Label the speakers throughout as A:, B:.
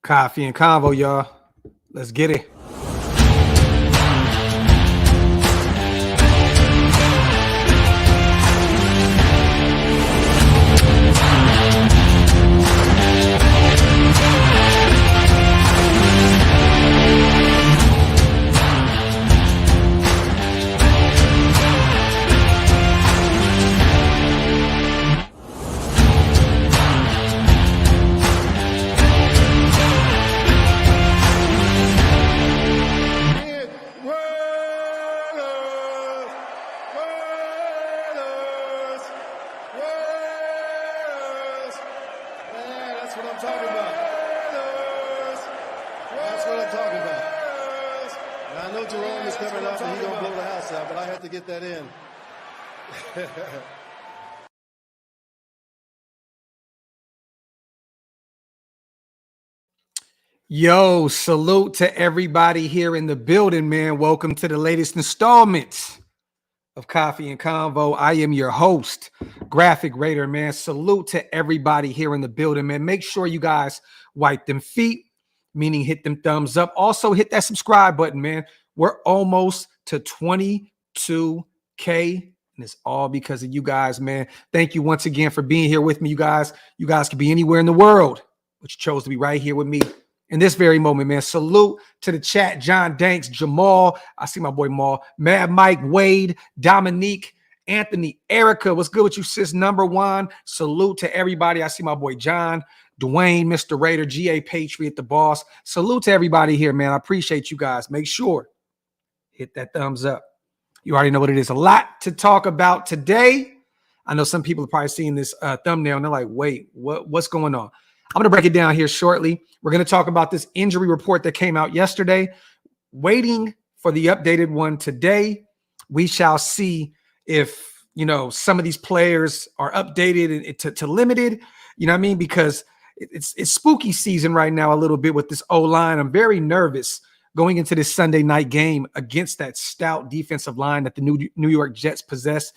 A: Coffee and Convo, y'all. Let's get it. Yo, salute to everybody here in the building, man. Welcome to the latest installment of Coffee and Convo. I am your host, Graphk Raider, man. Salute to everybody here in the building, man. Make sure you guys wipe them feet, meaning hit them thumbs up. Also, hit that subscribe button, man. We're almost to 22K, and it's all because of you guys, man. Thank you once again for being here with me, you guys. You guys could be anywhere in the world, but you chose to be right here with me in this very moment, man. Salute to the chat. John Danks, Jamal. I see my boy Maul. Mad Mike, Wade, Dominique, Anthony, Erica. What's good with you, sis? Number one. Salute to everybody. I see my boy John, Dwayne, Mr. Raider, GA Patriot, the boss. Salute to everybody here, man. I appreciate you guys. Make sure hit that thumbs up. You already know what it is. A lot to talk about today. I know some people are probably seeing this thumbnail and they're like, wait, what's going on? I'm going to break it down here shortly. We're going to talk about this injury report that came out yesterday. Waiting for the updated one today. We shall see if, some of these players are updated to limited. You know what I mean? Because it's spooky season right now a little bit with this O-line. I'm very nervous going into this Sunday night game against that stout defensive line that the New York Jets possess.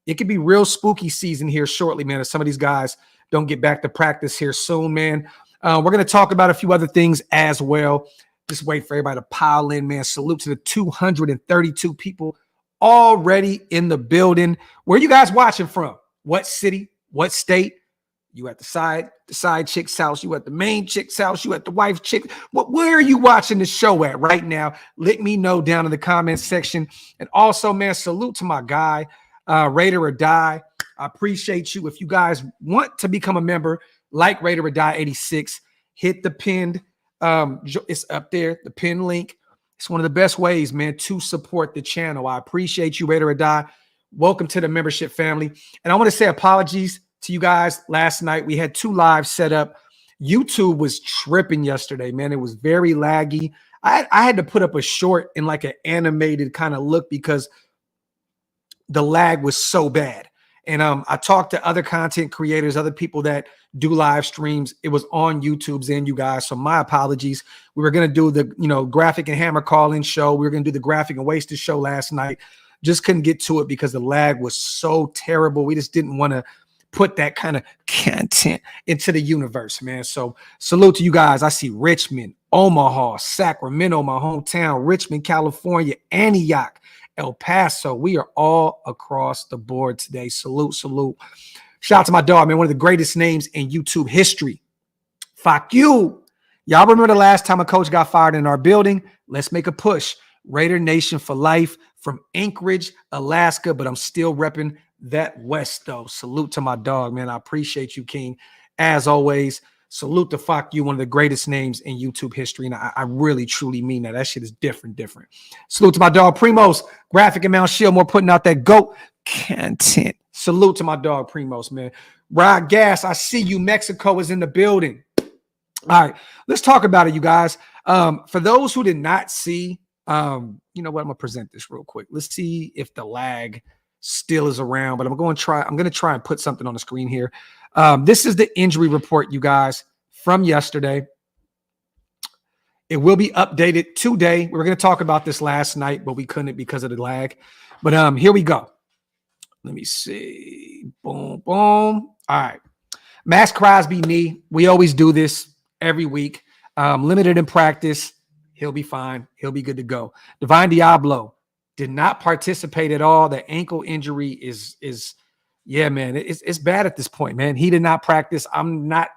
A: It could be real spooky season here shortly, man, if some of these guys don't get back to practice here soon, man. We're going to talk about a few other things as well. Just wait for everybody to pile in, man. Salute to the 232 people already in the building. Where are you guys watching from? What city? What state? You at the side chick's house? You at the main chick's house? You at the wife chick? Where are you watching the show at right now? Let me know down in the comments section. And also, man, salute to my guy, Raider or Die. I appreciate you. If you guys want to become a member, like Raider or Die 86, hit the pinned. It's up there, the pinned link. It's one of the best ways, man, to support the channel. I appreciate you, Raider or Die. Welcome to the membership family. And I want to say apologies to you guys. Last night we had 2 lives set up. YouTube was tripping yesterday, man. It was very laggy. I had to put up a short in like an animated kind of look because the lag was so bad. And I talked to other content creators, other people that do live streams. It was on YouTube's end, you guys. So my apologies. We were going to do the, Graphk and Hammer call-in show. We were going to do the Graphk and Wasted show last night. Just couldn't get to it because the lag was so terrible. We just didn't want to put that kind of content into the universe, man. So salute to you guys. I see Richmond, Omaha, Sacramento, my hometown, Richmond, California, Antioch, El Paso. We are all across the board today. Salute, salute. Shout out to my dog, man. One of the greatest names in YouTube history. Fuck you. Y'all remember the last time a coach got fired in our building? Let's make a push. Raider Nation for life from Anchorage, Alaska, but I'm still repping that West, though. Salute to my dog, man. I appreciate you, King. As always, salute to Fuck You, one of the greatest names in YouTube history. And I really, truly mean that. That shit is different. Salute to my dog, Primos, Graphk and Mount Shieldmore, putting out that GOAT content. Salute to my dog, Primos, man. Rod Gas, I see you. Mexico is in the building. All right, let's talk about it, you guys. For those who did not see, you know what? I'm going to present this real quick. Let's see if the lag still is around, but I'm going to try and put something on the screen here. This is the injury report, you guys, from yesterday. It will be updated today. We were going to talk about this last night, but we couldn't because of the lag. But here we go. Let me see. Boom, boom. All right. Maxx Crosby knee. We always do this every week. Limited in practice. He'll be fine. He'll be good to go. Divine Diablo did not participate at all. The ankle injury is yeah, man, it's bad at this point, man. He did not practice. I'm not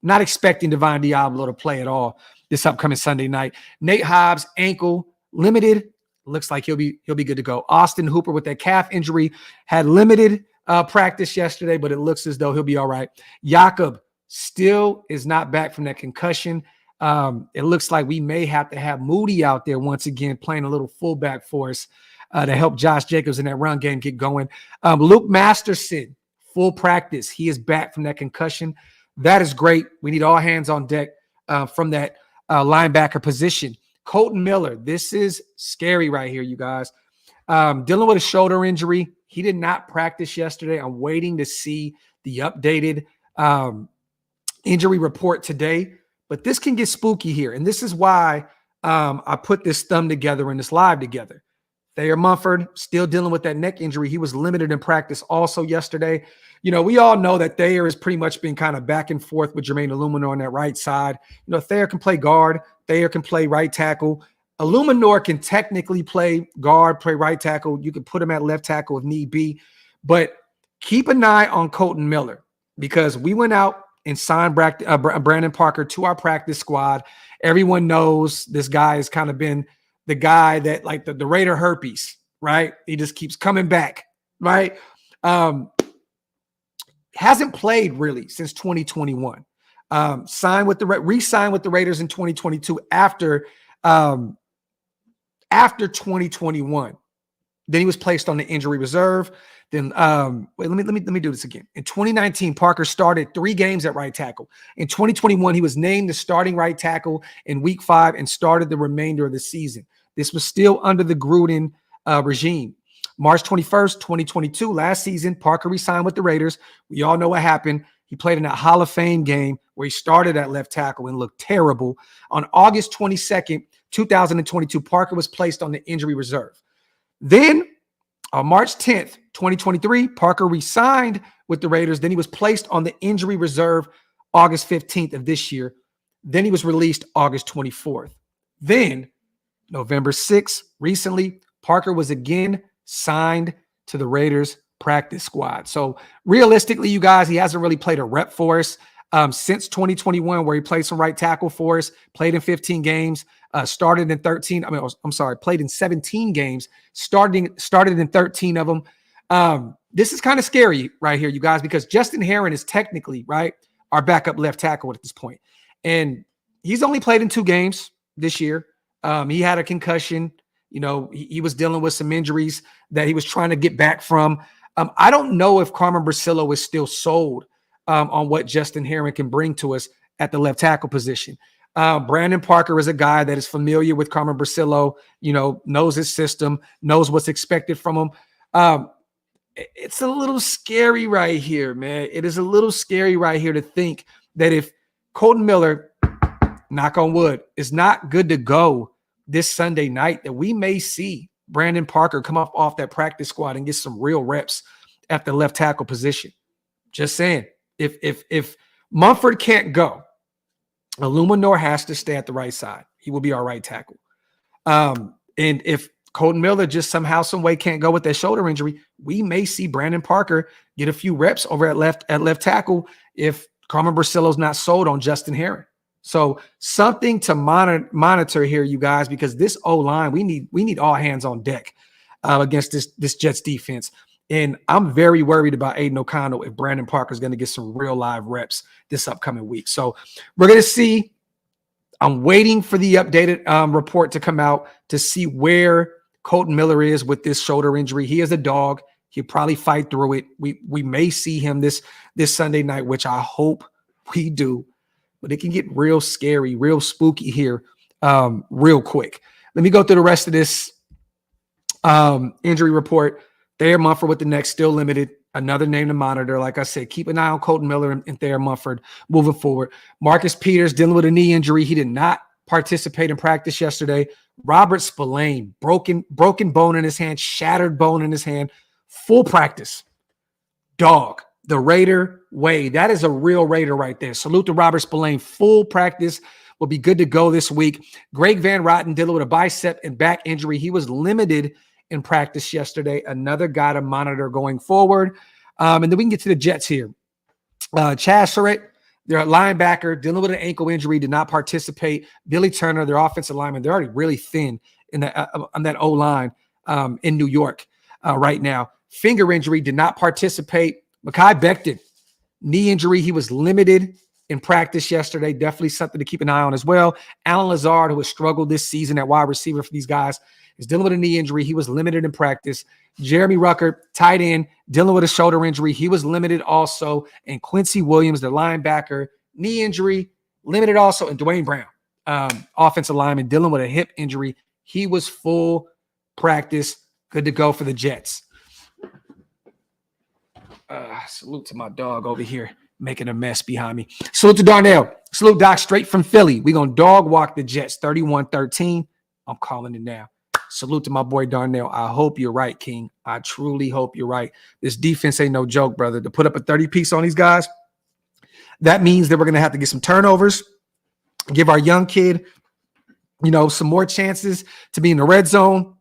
A: expecting Divine Diablo to play at all this upcoming Sunday night. Nate Hobbs, ankle limited. Looks like he'll be good to go. Austin Hooper with that calf injury had limited practice yesterday, but it looks as though he'll be all right. Jakob still is not back from that concussion. It looks like we may have to have Moody out there once again playing a little fullback for us to help Josh Jacobs in that run game get going. Luke Masterson, full practice. He is back from that concussion. That is great. We need all hands on deck from that linebacker position. Kolton Miller, this is scary right here, you guys. Dealing with a shoulder injury. He did not practice yesterday. I'm waiting to see the updated injury report today. But this can get spooky here. And this is why I put this thumb together and this live together. Thayer Munford still dealing with that neck injury. He was limited in practice also yesterday. You know, we all know that Thayer has pretty much been kind of back and forth with Jermaine Illuminor on that right side. You know, Thayer can play guard. Thayer can play right tackle. Illuminor can technically play guard, play right tackle. You can put him at left tackle if need be. But keep an eye on Kolton Miller because we went out and signed Brandon Parker to our practice squad. Everyone knows this guy has kind of been the guy that like the Raider herpes, right? He just keeps coming back, right? Hasn't played really since 2021. Re-signed with the Raiders in 2022 after 2021. Then he was placed on the injury reserve. Then let me do this again. In 2019, Parker started 3 games at right tackle. In 2021, he was named the starting right tackle in week 5 and started the remainder of the season. This was still under the Gruden regime. March 21st, 2022, last season, Parker re-signed with the Raiders. We all know what happened. He played in that Hall of Fame game where he started at left tackle and looked terrible. On August 22nd, 2022, Parker was placed on the injury reserve. Then on March 10th, 2023, Parker re-signed with the Raiders. Then he was placed on the injury reserve August 15th of this year. Then he was released August 24th. Then November 6th, recently, Parker was again signed to the Raiders practice squad. So realistically, you guys, he hasn't really played a rep for us since 2021, where he played some right tackle for us, played in 15 games, started in 13. Played in 17 games, started in 13 of them. This is kind of scary right here, you guys, because Justin Herron is technically, right, our backup left tackle at this point. And he's only played in 2 games this year. He had a concussion. You know, he was dealing with some injuries that he was trying to get back from. I don't know if Carmen Bracillo is still sold on what Justin Herron can bring to us at the left tackle position. Brandon Parker is a guy that is familiar with Carmen Bracillo, you know, knows his system, knows what's expected from him. It's a little scary right here, man. It is a little scary right here to think that if Kolton Miller, knock on wood, is not good to go this Sunday night, that we may see Brandon Parker come up off that practice squad and get some real reps at the left tackle position. Just saying, if Munford can't go, Illuminor has to stay at the right side. He will be our right tackle. And if Kolton Miller just somehow, some way can't go with that shoulder injury, we may see Brandon Parker get a few reps over at left tackle if Carmen Bracillo's not sold on Justin Herron. So something to monitor here, you guys, because this O-line, we need all hands on deck against this Jets defense. And I'm very worried about Aiden O'Connell if Brandon Parker is going to get some real live reps this upcoming week. So we're going to see. I'm waiting for the updated report to come out to see where Kolton Miller is with this shoulder injury. He is a dog. He'll probably fight through it. We may see him this Sunday night, which I hope we do. But it can get real scary, real spooky here real quick. Let me go through the rest of this injury report. Thayer Munford with the neck, still limited. Another name to monitor. Like I said, keep an eye on Kolton Miller and Thayer Munford moving forward. Marcus Peters dealing with a knee injury. He did not participate in practice yesterday. Robert Spillane, broken bone in his hand, shattered bone in his hand, full practice. Dog. The Raider way. That is a real Raider right there. Salute to Robert Spillane. Full practice will be good to go this week. Greg Van Rotten dealing with a bicep and back injury. He was limited in practice yesterday. Another guy to monitor going forward. And then we can get to the Jets here. Chaz Surratt, their linebacker, dealing with an ankle injury, did not participate. Billy Turner, their offensive lineman, they're already really thin in on that O-line in New York right now. Finger injury, did not participate. Mekhi Becton, knee injury. He was limited in practice yesterday. Definitely something to keep an eye on as well. Alan Lazard, who has struggled this season at wide receiver for these guys, is dealing with a knee injury. He was limited in practice. Jeremy Ruckert, tight end, dealing with a shoulder injury. He was limited also. And Quincy Williams, the linebacker, knee injury, limited also. And Dwayne Brown, offensive lineman, dealing with a hip injury. He was full practice, good to go for the Jets. Salute to my dog over here, making a mess behind me. Salute to Darnell. Salute Doc, straight from Philly. We're going to dog walk the Jets 31-13. I'm calling it now. Salute to my boy Darnell. I hope you're right, King. I truly hope you're right. This defense ain't no joke, brother. To put up a 30-piece on these guys, that means that we're going to have to get some turnovers, give our young kid, some more chances to be in the red zone.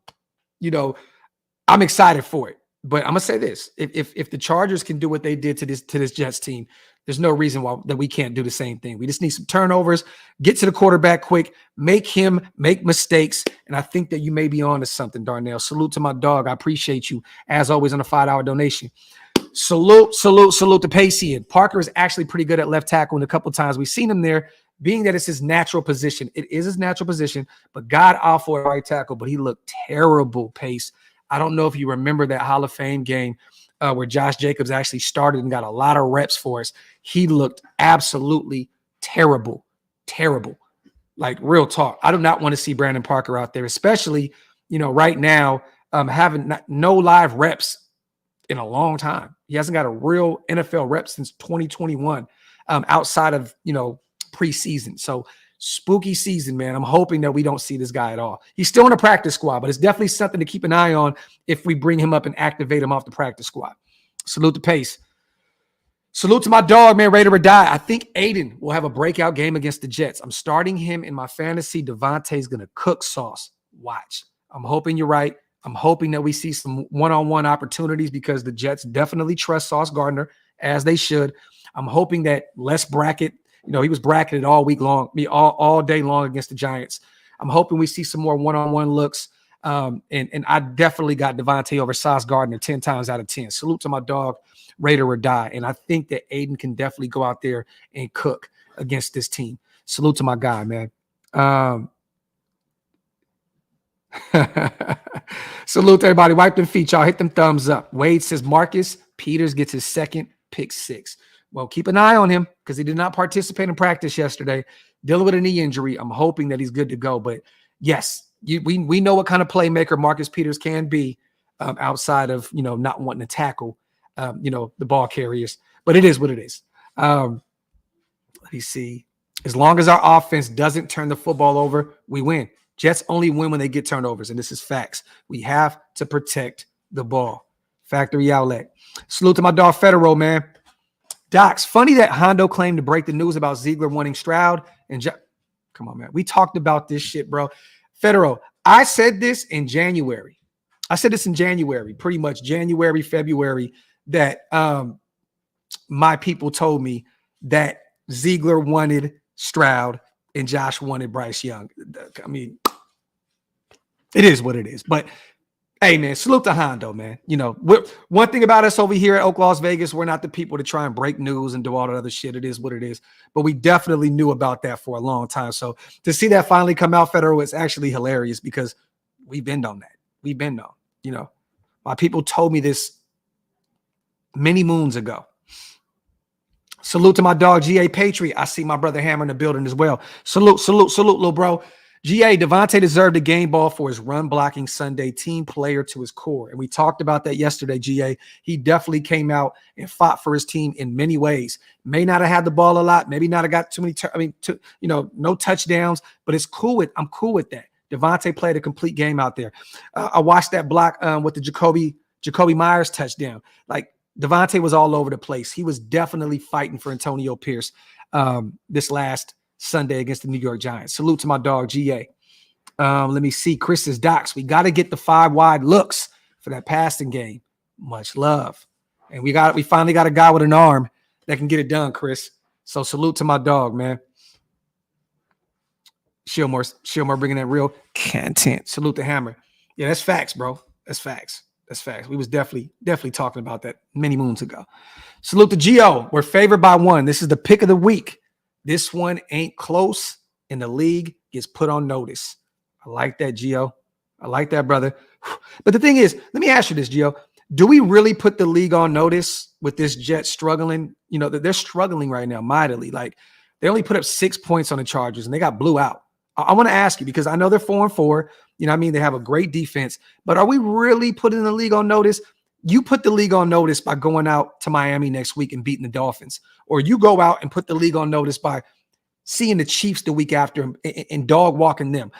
A: I'm excited for it. But I'm going to say this. If the Chargers can do what they did to this Jets team, there's no reason why that we can't do the same thing. We just need some turnovers, get to the quarterback quick, make him make mistakes, and I think that you may be on to something, Darnell. Salute to my dog. I appreciate you, as always, on a $5 donation. Salute to Pacey. Parker is actually pretty good at left tackle, and a couple times we've seen him there, being that it's his natural position. It is his natural position, but God awful at right tackle, but he looked terrible, Pace. I don't know if you remember that Hall of Fame game where Josh Jacobs actually started and got a lot of reps for us. He looked absolutely terrible. Like, real talk. I do not want to see Brandon Parker out there, especially, right now, having no live reps in a long time. He hasn't got a real NFL rep since 2021 outside of, preseason. So spooky season, man. I'm hoping that we don't see this guy at all. He's still in the practice squad, but it's definitely something to keep an eye on if we bring him up and activate him off the practice squad. Salute to Pace. Salute to my dog, man, Raider or die. I think Aiden will have a breakout game against the Jets. I'm starting him in my fantasy. Devontae's going to cook sauce. Watch. I'm hoping you're right. I'm hoping that we see some one-on-one opportunities because the Jets definitely trust Sauce Gardner, as they should. I'm hoping that Les Brackett, he was bracketed all week long, all day long against the Giants. I'm hoping we see some more one-on-one looks. And I definitely got Devontae over Sauce Gardner 10 times out of 10. Salute to my dog, Raider or die. And I think that Aiden can definitely go out there and cook against this team. Salute to my guy, man. Salute to everybody. Wipe them feet, y'all. Hit them thumbs up. Wade says Marcus Peters gets his second pick 6. Well, keep an eye on him because he did not participate in practice yesterday, dealing with a knee injury. I'm hoping that he's good to go. But yes, we know what kind of playmaker Marcus Peters can be outside of, not wanting to tackle, the ball carriers. But it is what it is. Let me see. As long as our offense doesn't turn the football over, we win. Jets only win when they get turnovers, and this is facts. We have to protect the ball. Factory outlet. Salute to my dog Federal, man. Docs, funny that Hondo claimed to break the news about Ziegler wanting Stroud and come on, man. We talked about this shit, bro. Federal, I said this in January. Pretty much January, February, that my people told me that Ziegler wanted Stroud and Josh wanted Bryce Young. I mean, it is what it is. But hey, man, salute to Hondo, man. One thing about us over here at OakLosVegas, we're not the people to try and break news and do all that other shit. It is what it is. But we definitely knew about that for a long time. So to see that finally come out, Federal, it's actually hilarious because we've been on that. We've been on. My people told me this many moons ago. Salute to my dog, G.A. Patriot. I see my brother Hammer in the building as well. Salute, little bro. G.A. Devontae deserved a game ball for his run blocking Sunday, team player to his core. And we talked about that yesterday, G.A. He definitely came out and fought for his team in many ways. May not have had the ball a lot. Maybe not have got too many, no touchdowns, but I'm cool with that. Devontae played a complete game out there. I watched that block with the Jacoby Myers touchdown. Like, Devontae was all over the place. He was definitely fighting for Antonio Pierce this last Sunday against the New York Giants. Salute to my dog, GA. Let me see. Chris's docs. We got to get the 5 wide looks for that passing game. Much love. And we finally got a guy with an arm that can get it done, Chris. So salute to my dog, man. Shilmore bringing that real content. Salute to Hammer. Yeah, that's facts, bro. That's facts. We was definitely talking about that many moons ago. Salute to Gio. We're favored by 1. This is the pick of the week. This one ain't close, and the league gets put on notice. I like that, Gio. I like that, brother. But the thing is, let me ask you this, Gio. Do we really put the league on notice with this Jets struggling? You know, that they're struggling right now mightily. Like, they only put up 6 points on the Chargers, and they got blew out. I want to ask you, because I know they're 4-4. You know what I mean? They have a great defense. But are we really putting the league on notice? You put the league on notice by going out to Miami next week and beating the Dolphins. Or you go out and put the league on notice by seeing the Chiefs the week after and dog walking them.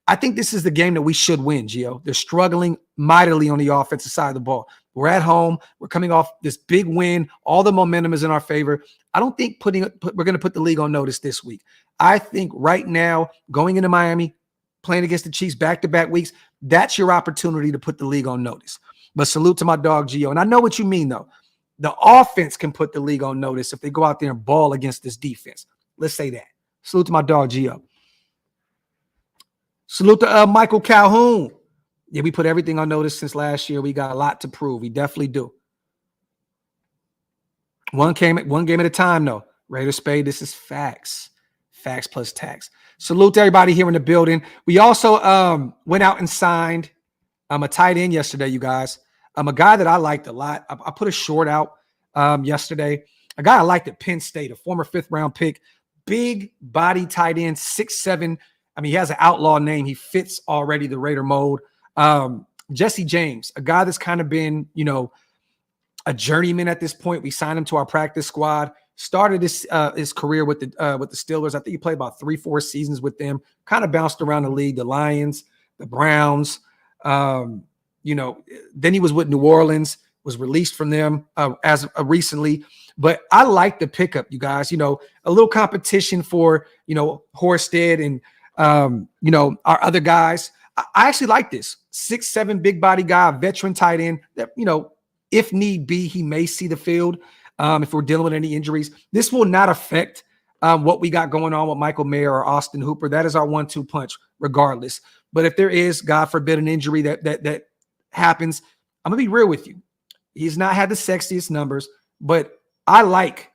A: I think this is the game that we should win, Gio. They're struggling mightily on the offensive side of the ball. We're at home. We're coming off this big win. All the momentum is in our favor. I don't think we're going to put the league on notice this week. I think right now, going into Miami, playing against the Chiefs back-to-back weeks, that's your opportunity to put the league on notice. But salute to my dog, Gio. And I know what you mean, though. The offense can put the league on notice if they go out there and ball against this defense. Let's say that. Salute to my dog, Gio. Salute to Michael Calhoun. Yeah, we put everything on notice since last year. We got a lot to prove. We definitely do. One game at a time, though. Raider Spade, this is facts. Facts plus tax. Salute to everybody here in the building. We also went out and signed a tight end yesterday, you guys. A guy that I liked a lot. I put a short out yesterday. A guy I liked at Penn State, a former 5th-round pick. Big body tight end, 6'7". I mean, he has an outlaw name. He fits already the Raider mold. Jesse James, a guy that's kind of been, you know, a journeyman at this point. We signed him to our practice squad. Started his career with the Steelers. I think he played about 3-4 seasons with them. Kind of bounced around the league, the Lions, the Browns. You know, then he was with New Orleans. Was released from them as recently. But I like the pickup, you guys. You know, a little competition for, you know, Horsted and you know, our other guys. I actually like this 6'7" big body guy, veteran tight end that, you know, if need be, he may see the field. If we're dealing with any injuries, this will not affect what we got going on with Michael Mayer or Austin Hooper. That is our 1-2 punch, regardless. But if there is, God forbid, an injury that happens, I'm gonna be real with you. He's not had the sexiest numbers, but I like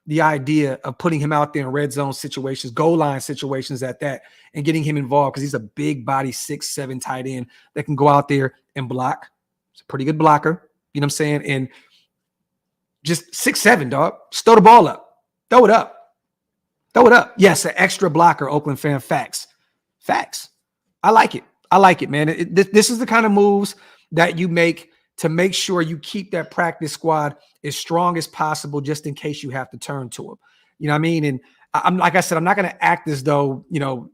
A: the idea of putting him out there in red zone situations, goal line situations at that, and getting him involved because he's a big body 6'7" tight end that can go out there and block. He's a pretty good blocker. You know what I'm saying? And just 6'7", dog. Just throw the ball up. Throw it up. Throw it up. Yes, an extra blocker, Oakland fan. Facts. Facts. I like it. I like it, man. This is the kind of moves that you make to make sure you keep that practice squad as strong as possible just in case you have to turn to them. You know what I mean? And I'm like I said, I'm not going to act as though, you know,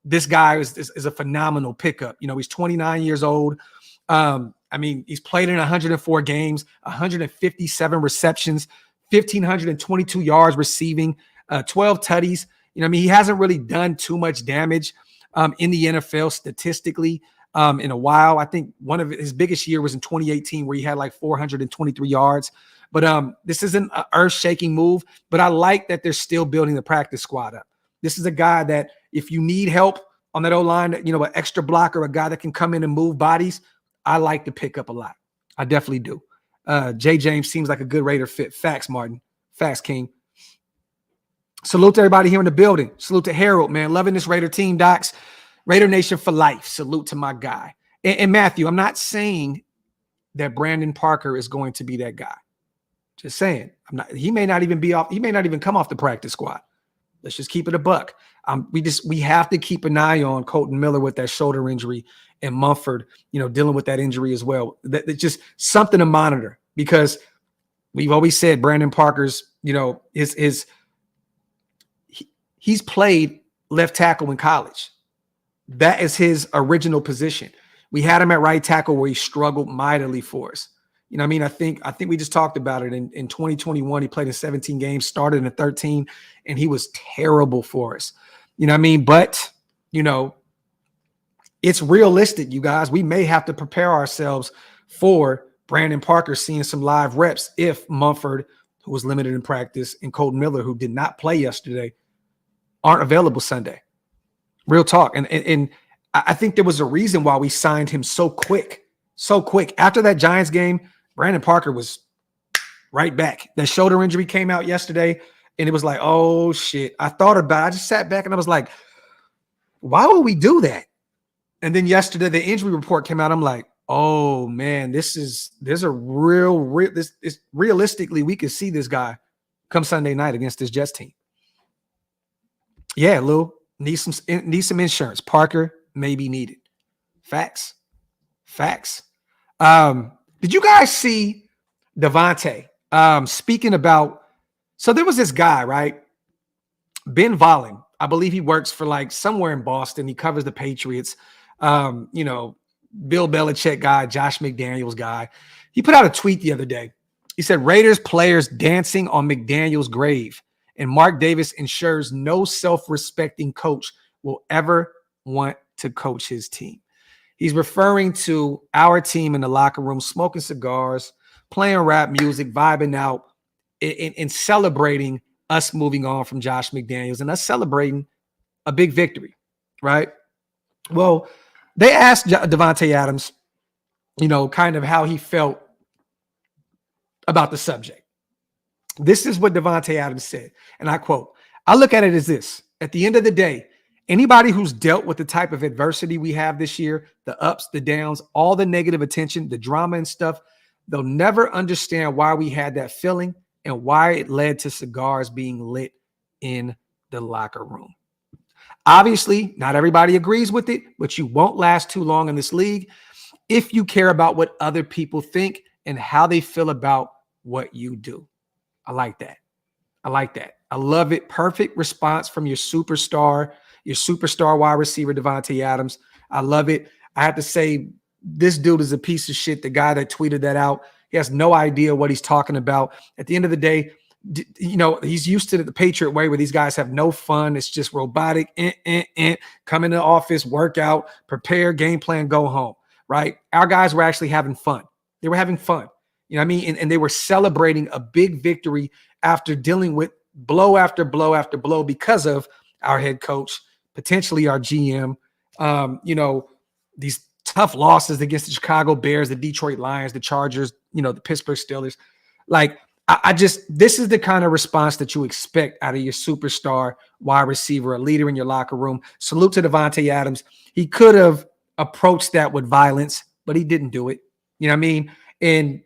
A: this guy is a phenomenal pickup. You know, he's 29 years old. I mean, he's played in 104 games, 157 receptions, 1,522 yards receiving, 12 tutties. You know, I mean, he hasn't really done too much damage in the NFL statistically in a while. I think one of his biggest year was in 2018 where he had like 423 yards. But this isn't an earth-shaking move, but I like that they're still building the practice squad up. This is a guy that if you need help on that O-line, you know, an extra blocker, a guy that can come in and move bodies, I like to pick up a lot. I definitely do. Jay James seems like a good Raider fit. Facts, Martin. Facts, King. Salute to everybody here in the building. Salute to Harold, man. Loving this Raider team, Docs. Raider Nation for life. Salute to my guy. And Matthew, I'm not saying that Brandon Parker is going to be that guy. Just saying. He may not even be off. He may not even come off the practice squad. Let's just keep it a buck. We have to keep an eye on Kolton Miller with that shoulder injury and Mumford, you know, dealing with that injury as well. That's just something to monitor because we've always said Brandon Parker's, you know, he's played left tackle in college. That is his original position. We had him at right tackle where he struggled mightily for us. You know what I mean? I think we just talked about it in 2021. He played in 17 games, started in 13, and he was terrible for us. You know what I mean? But, you know, it's realistic, you guys. We may have to prepare ourselves for Brandon Parker seeing some live reps if Mumford, who was limited in practice, and Kolton Miller, who did not play yesterday, aren't available Sunday. Real talk. And I think there was a reason why we signed him so quick. So quick. After that Giants game, Brandon Parker was right back. The shoulder injury came out yesterday, and it was like, oh, shit. I thought about it. I just sat back, and I was like, why would we do that? And then yesterday, the injury report came out. I'm like, oh, man, there's a realistically, we could see this guy come Sunday night against this Jets team. Yeah, Lou, need some insurance. Parker may be needed. Facts. Did you guys see Devontae speaking about? So there was this guy, right? Ben Volin. I believe he works for like somewhere in Boston. He covers the Patriots. You know, Bill Belichick guy, Josh McDaniels guy. He put out a tweet the other day. He said, Raiders players dancing on McDaniels' grave, and Mark Davis ensures no self-respecting coach will ever want to coach his team. He's referring to our team in the locker room, smoking cigars, playing rap music, vibing out, and celebrating us moving on from Josh McDaniels and us celebrating a big victory, right? Well, they asked Davante Adams, you know, kind of how he felt about the subject. This is what Davante Adams said, and I quote, I look at it as this. At the end of the day, anybody who's dealt with the type of adversity we have this year, the ups, the downs, all the negative attention, the drama and stuff, they'll never understand why we had that feeling and why it led to cigars being lit in the locker room. Obviously, not everybody agrees with it, but you won't last too long in this league if you care about what other people think and how they feel about what you do. I like that. I love it. Perfect response from your superstar wide receiver, Davante Adams. I love it. I have to say, this dude is a piece of shit. The guy that tweeted that out, he has no idea what he's talking about. At the end of the day, you know, he's used to the Patriot way where these guys have no fun. It's just robotic, come in the office, work out, prepare, game plan, go home, right? Our guys were actually having fun. They were having fun. You know what I mean? And they were celebrating a big victory after dealing with blow after blow after blow because of our head coach, potentially our GM, you know, these tough losses against the Chicago Bears, the Detroit Lions, the Chargers, you know, the Pittsburgh Steelers. Like, this is the kind of response that you expect out of your superstar wide receiver, a leader in your locker room. Salute to Davante Adams. He could have approached that with violence, but he didn't do it. You know what I mean? And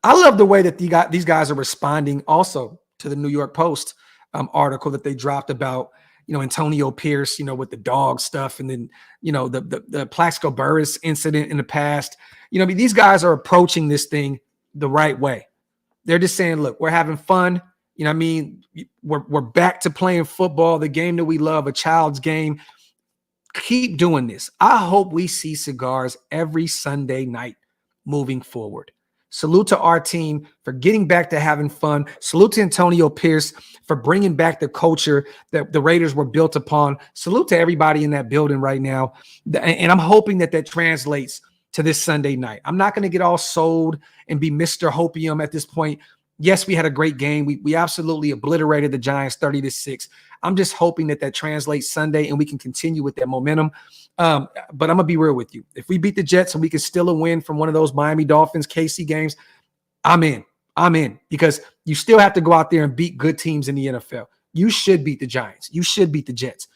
A: I love the way that these guys are responding also to the New York Post article that they dropped about, you know, Antonio Pierce, you know, with the dog stuff, and then, you know, the Plaxico Burress incident in the past. You know, I mean, these guys are approaching this thing the right way. They're just saying, look, we're having fun. You know what I mean? We're back to playing football, the game that we love, a child's game. Keep doing this. I hope we see cigars every Sunday night moving forward. Salute to our team for getting back to having fun. Salute to Antonio Pierce for bringing back the culture that the Raiders were built upon. Salute to everybody in that building right now. And I'm hoping that translates to this Sunday night. I'm not going to get all sold and be Mr. Hopium at this point. Yes, we had a great game. We absolutely obliterated the Giants 30-6. I'm just hoping that translates Sunday and we can continue with that momentum. But I'm going to be real with you. If we beat the Jets and we can steal a win from one of those Miami Dolphins, KC games, I'm in because you still have to go out there and beat good teams in the NFL. You should beat the Giants. You should beat the Jets.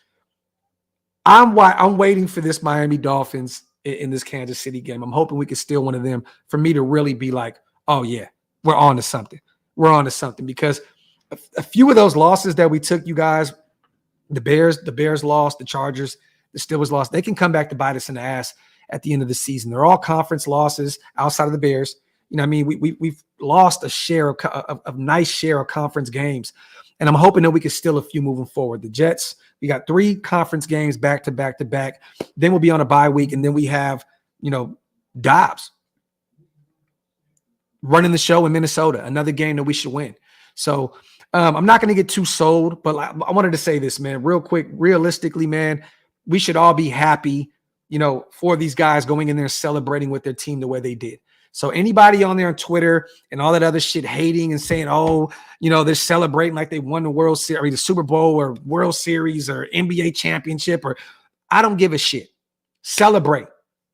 A: I'm waiting for this Miami Dolphins in this Kansas City game. I'm hoping we can steal one of them for me to really be like, oh yeah, we're on to something. We're on to something, because a few of those losses that we took, you guys, the Bears lost, the Chargers, the Steelers lost. They can come back to bite us in the ass at the end of the season. They're all conference losses outside of the Bears. You know what I mean? We've lost a share of nice share of conference games, and I'm hoping that we can steal a few moving forward. The Jets, we got 3 conference games back to back to back. Then we'll be on a bye week, and then we have, you know, Dobbs running the show in Minnesota, another game that we should win. So I'm not going to get too sold, but I wanted to say this, man, real quick. Realistically, man, we should all be happy, for these guys going in there celebrating with their team the way they did. So anybody on there on Twitter and all that other shit hating and saying, oh, they're celebrating like they won the World Series, the Super Bowl or World Series or NBA championship, or I don't give a shit. Celebrate.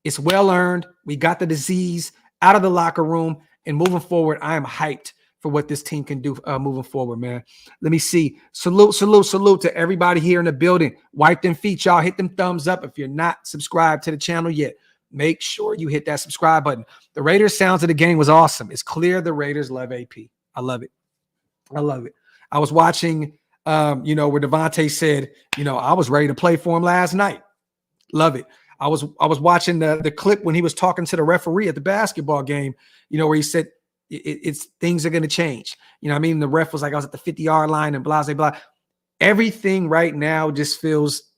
A: It's well earned. We got the disease out of the locker room, and moving forward, I am hyped for what this team can do moving forward, man. Let me see. Salute to everybody here in the building. Wipe them feet, y'all. Hit them thumbs up. If you're not subscribed to the channel yet, make sure you hit that subscribe button. The Raiders sounds of the game was awesome. It's clear the Raiders love AP. I love it. I love it. I was watching, where Devontae said, I was ready to play for him last night. Love it. I was watching the clip when he was talking to the referee at the basketball game, where he said, it's things are going to change. The ref was like, I was at the 50-yard line and blah, blah, blah. Everything right now just feels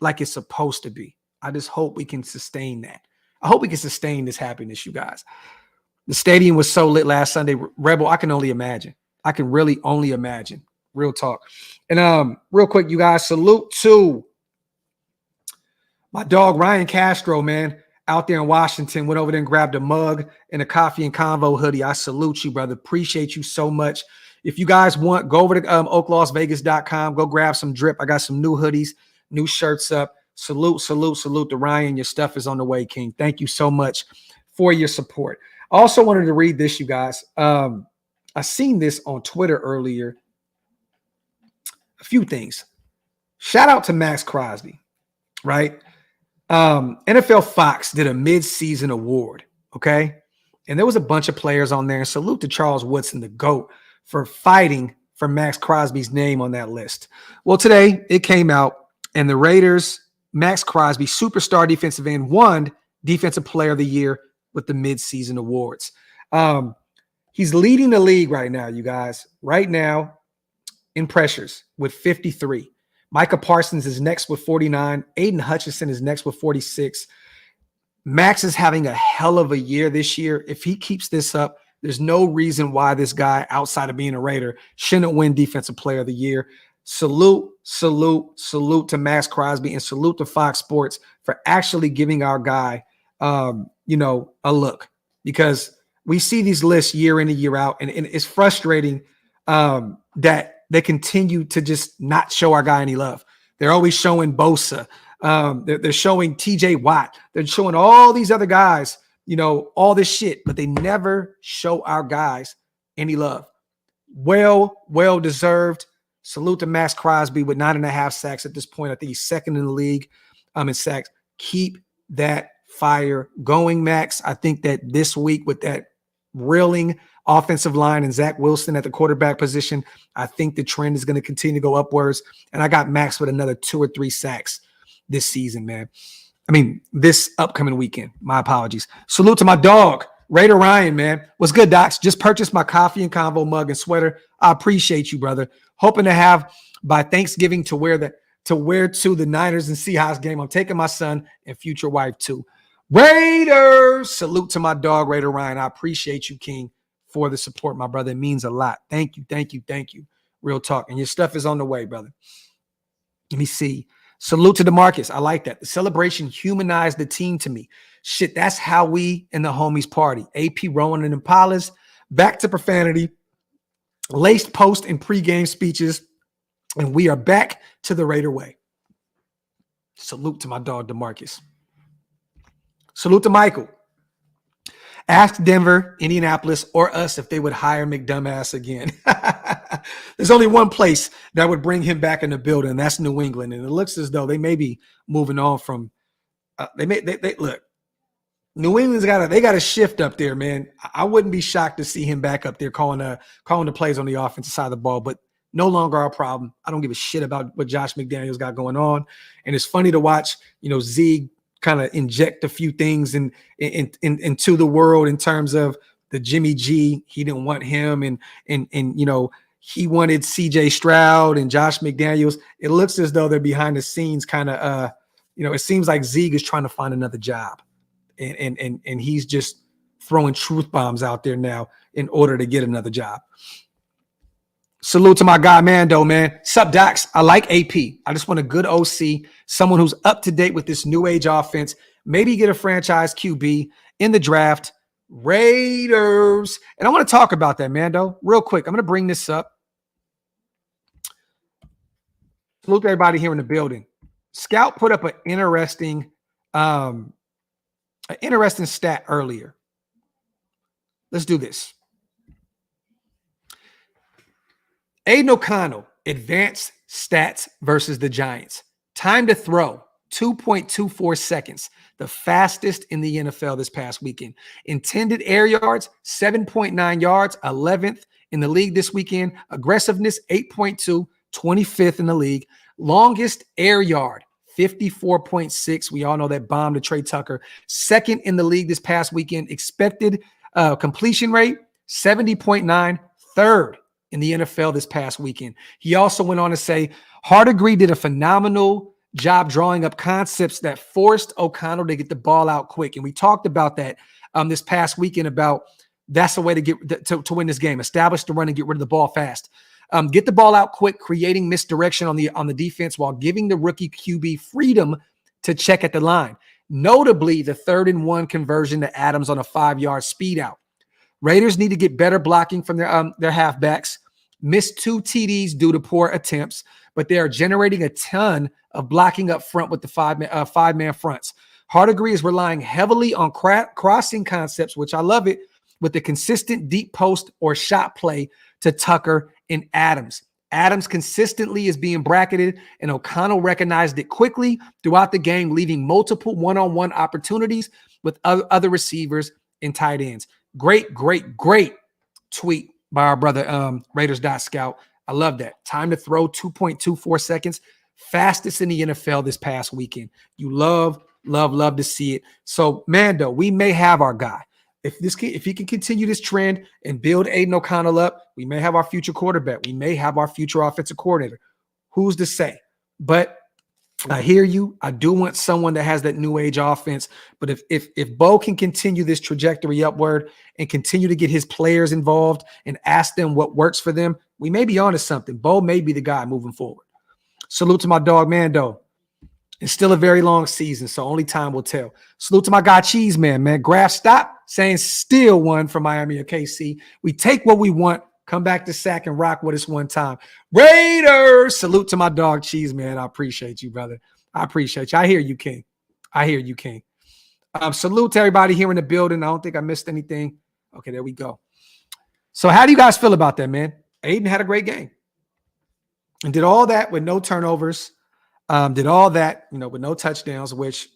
A: like it's supposed to be. I just hope we can sustain that. I hope we can sustain this happiness, you guys. The stadium was so lit last Sunday. Rebel, I can only imagine. I can really only imagine. Real talk. And real quick, you guys, salute to my dog, Ryan Castro, man. Out there in Washington, went over there and grabbed a mug and a coffee and convo hoodie. I salute you, brother. Appreciate you so much. If you guys want, go over to OakLosVegas.com. Go grab some drip. I got some new hoodies, new shirts up. Salute to Ryan. Your stuff is on the way, King. Thank you so much for your support. I also wanted to read this, you guys. I seen this on Twitter earlier. A few things. Shout out to Maxx Crosby, right? NFL Fox did a mid-season award, okay? And there was a bunch of players on there. Salute to Charles Woodson, the GOAT, for fighting for Maxx Crosby's name on that list. Well, today it came out, and the Raiders, Maxx Crosby, superstar defensive end, won Defensive Player of the Year with the mid-season awards. He's leading the league right now, you guys. Right now in pressures with 53. Micah Parsons is next with 49. Aiden Hutchinson is next with 46. Max is having a hell of a year this year. If he keeps this up, there's no reason why this guy, outside of being a Raider, shouldn't win Defensive Player of the Year. Salute to Maxx Crosby, and salute to Fox Sports for actually giving our guy, a look, because we see these lists year in and year out, and it's frustrating that they continue to just not show our guy any love. They're always showing Bosa. They're showing TJ Watt. They're showing all these other guys, all this shit, but they never show our guys any love. Well deserved. Salute to Maxx Crosby with 9.5 sacks at this point. I think he's second in the league in sacks. Keep that fire going, Max. I think that this week with that reeling offensive line and Zach Wilson at the quarterback position, I think the trend is going to continue to go upwards. And I got Max with another 2 or 3 sacks this season, man. I mean, this upcoming weekend. My apologies. Salute to my dog, Raider Ryan, man. What's good, Docs? Just purchased my coffee and convo mug and sweater. I appreciate you, brother. Hoping to have by Thanksgiving to wear to the Niners and Seahawks game. I'm taking my son and future wife too. Raiders. Salute to my dog, Raider Ryan. I appreciate you, King, for the support, my brother. It means a lot. Thank you. Real talk. And your stuff is on the way, brother. Let me see. Salute to DeMarcus. I like that. The celebration humanized the team to me. Shit, that's how we and the homies party. AP, Rowan, and Impalas. Back to profanity. Laced post and pregame speeches. And we are back to the Raider way. Salute to my dog, DeMarcus. Salute to Michael. Ask Denver, Indianapolis, or us if they would hire McDumbass again. There's only one place that would bring him back in the building, and that's New England. And it looks as though they may be moving on from. Look. New England's got a shift up there, man. I wouldn't be shocked to see him back up there calling the plays on the offensive side of the ball, but no longer our problem. I don't give a shit about what Josh McDaniels got going on, and it's funny to watch. Zeke kind of inject a few things into the world in terms of the Jimmy G. He didn't want him, and he wanted CJ Stroud and Josh McDaniels. It looks as though they're behind the scenes kind of it seems like Zeke is trying to find another job, and he's just throwing truth bombs out there now in order to get another job. Salute to my guy Mando, man. Sup, Docs? I like AP. I just want a good OC, someone who's up to date with this new age offense. Maybe get a franchise QB in the draft. Raiders. And I want to talk about that, Mando, real quick. I'm going to bring this up. Salute to everybody here in the building. Scout put up an interesting stat earlier. Let's do this. Aiden O'Connell, advanced stats versus the Giants. Time to throw, 2.24 seconds, the fastest in the NFL this past weekend. Intended air yards, 7.9 yards, 11th in the league this weekend. Aggressiveness, 8.2, 25th in the league. Longest air yard, 54.6. We all know that bomb to Trey Tucker. Second in the league this past weekend. Expected completion rate, 70.9. Third in the NFL this past weekend. He also went on to say, Hardegree did a phenomenal job drawing up concepts that forced O'Connell to get the ball out quick. And we talked about that this past weekend about that's the way to get to win this game. Establish the run and get rid of the ball fast. Get the ball out quick, creating misdirection on the defense while giving the rookie QB freedom to check at the line. Notably, the 3rd and 1 conversion to Adams on a 5-yard speed out. Raiders need to get better blocking from their halfbacks. Missed 2 TDs due to poor attempts, but they are generating a ton of blocking up front with the five-man fronts. Hardegree is relying heavily on crossing concepts, which I love it, with the consistent deep post or shot play to Tucker and Adams. Adams consistently is being bracketed, and O'Connell recognized it quickly throughout the game, leaving multiple one-on-one opportunities with other receivers and tight ends. Great tweet by our brother Raiders.Scout. I love that. Time to throw, 2.24 seconds. Fastest in the NFL this past weekend. You love to see it. So, Mando, we may have our guy. If he can continue this trend and build Aiden O'Connell up, we may have our future quarterback. We may have our future offensive coordinator. Who's to say? But I hear you. I do want someone that has that new age offense. But if Bo can continue this trajectory upward and continue to get his players involved and ask them what works for them, we may be onto something. Bo may be the guy moving forward. Salute to my dog Mando. It's still a very long season, so only time will tell. Salute to my guy Cheese Man. Graphk stop saying still one from Miami or KC. We take what we want. Come back to Sack and rock with us one time. Raiders! Salute to my dog, Cheese Man. I appreciate you, brother. I appreciate you. I hear you, King. Salute to everybody here in the building. I don't think I missed anything. Okay, there we go. So how do you guys feel about that, man? Aiden had a great game and did all that with no turnovers. Did all that, with no touchdowns, which,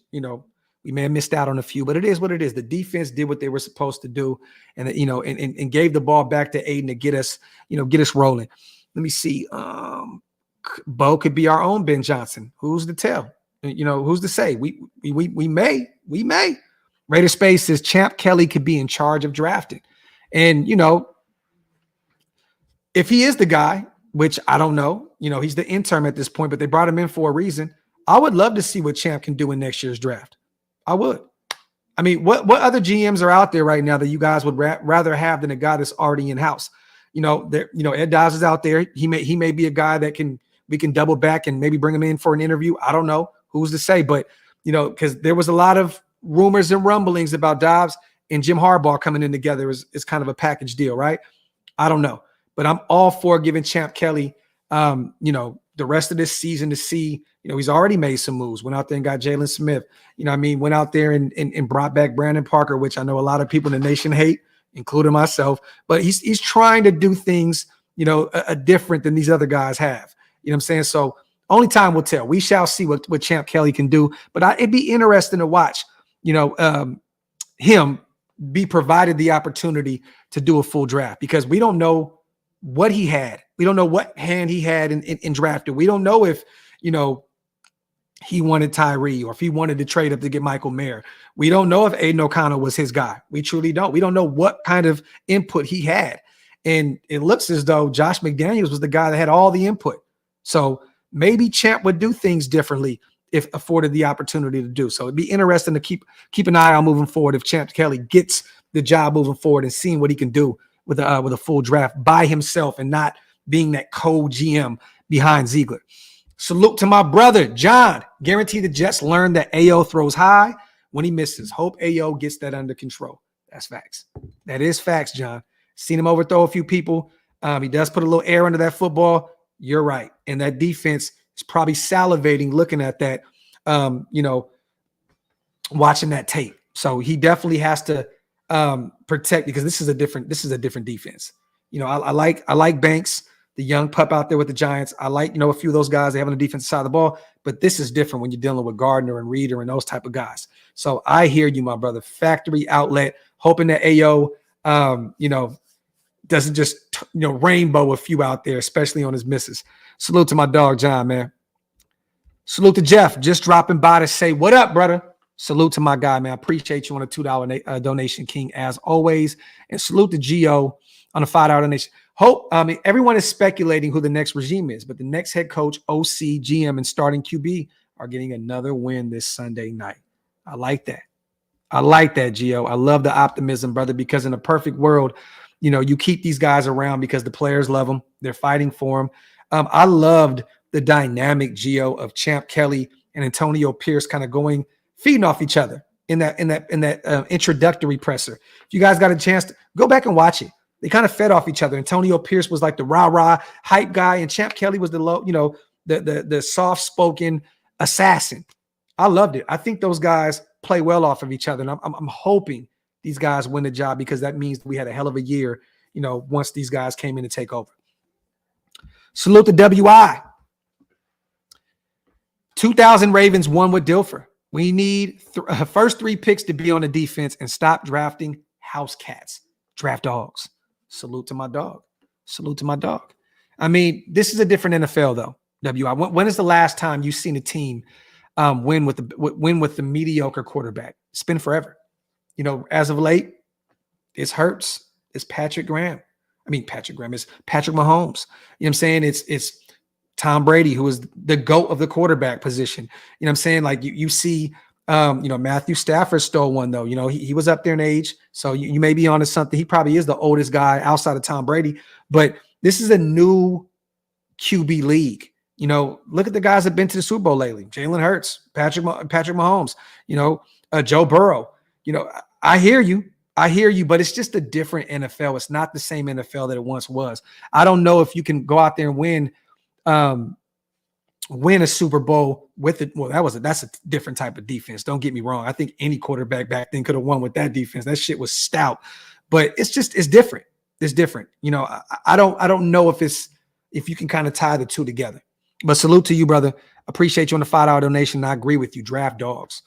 A: we may have missed out on a few, but it is what it is. The defense did what they were supposed to do, and and gave the ball back to Aiden to get us rolling. Let me see. Bo could be our own Ben Johnson. Who's to tell? Who's to say? We may. Raider Space says Champ Kelly could be in charge of drafting, and if he is the guy, which I don't know, he's the intern at this point, but they brought him in for a reason. I would love to see what Champ can do in next year's draft. I would. I mean, what other GMs are out there right now that you guys would rather have than a guy that's already in house? Ed Dawes is out there. He may be a guy that we can double back and maybe bring him in for an interview. I don't know. Who's to say? But because there was a lot of rumors and rumblings about Dobbs and Jim Harbaugh coming in together is kind of a package deal, right? I don't know. But I'm all for giving Champ Kelly, the rest of this season to see, he's already made some moves. Went out there and got Jalen Smith. Went out there and brought back Brandon Parker, which I know a lot of people in the nation hate, including myself. But he's trying to do things, different than these other guys have. You know what I'm saying? So only time will tell. We shall see what Champ Kelly can do. But it'd be interesting to watch, him be provided the opportunity to do a full draft, because we don't know what he had. We don't know what hand he had in drafting. We don't know if, he wanted Tyree or if he wanted to trade up to get Michael Mayer. We don't know if Aiden O'Connell was his guy. We truly don't. We don't know what kind of input he had. And it looks as though Josh McDaniels was the guy that had all the input. So maybe Champ would do things differently if afforded the opportunity to do so. It'd be interesting to keep an eye on moving forward if Champ Kelly gets the job moving forward and seeing what he can do with a full draft by himself and not being that co-GM behind Ziegler. Salute to my brother, John. Guarantee the Jets learned that AO throws high when he misses. Hope AO gets that under control. That's facts. That is facts, John. Seen him overthrow a few people. He does put a little air under that football. You're right. And that defense is probably salivating looking at that, watching that tape. So he definitely has to protect, because this is a different defense. I like Banks, the young pup out there with the Giants. I like, a few of those guys they have on the defensive side of the ball, but this is different when you're dealing with Gardner and Reeder and those type of guys. So I hear you, my brother. Factory outlet, hoping that AO, doesn't just, rainbow a few out there, especially on his misses. Salute to my dog, John, man. Salute to Jeff, just dropping by to say, what up, brother? Salute to my guy, man. I appreciate you on a $2 donation, King, as always. And salute to Gio on a $5 donation. Everyone is speculating who the next regime is, but the next head coach, OC, GM, and starting QB are getting another win this Sunday night. I like that. Gio. I love the optimism, brother, because in a perfect world, you keep these guys around because the players love them. They're fighting for them. I loved the dynamic, Gio, of Champ Kelly and Antonio Pierce kind of feeding off each other in that introductory presser. If you guys got a chance to go back and watch it, they kind of fed off each other. Antonio Pierce was like the rah-rah hype guy, and Champ Kelly was the low, the soft-spoken assassin. I loved it. I think those guys play well off of each other, and I'm hoping these guys win the job, because that means we had a hell of a year, once these guys came in to take over. Salute to WI. 2,000 Ravens won with Dilfer. We need first 3 picks to be on the defense and stop drafting house cats. Draft dogs. Salute to my dog. I mean, this is a different NFL, though. WI. When is the last time you've seen a team win with the mediocre quarterback? It's been forever. As of late, it's Hurts. It's Patrick Graham. It's Patrick Mahomes. You know what I'm saying? It's Tom Brady, who is the GOAT of the quarterback position. You know what I'm saying? Like you see, Matthew Stafford stole one, though. He was up there in age, so you may be onto something. He probably is the oldest guy outside of Tom Brady, but this is a new QB league. Look at the guys that have been to the Super Bowl lately. Jalen Hurts, Patrick Mahomes, Joe Burrow. I hear you, but it's just a different NFL. It's not the same NFL that it once was. I don't know if you can go out there and win a Super Bowl with it. Well, that's a different type of defense. Don't get me wrong. I think any quarterback back then could have won with that defense. That shit was stout, but it's different. It's different. I don't know if you can kind of tie the two together, but salute to you, brother. Appreciate you on the $5 donation. I agree with you. Draft dogs.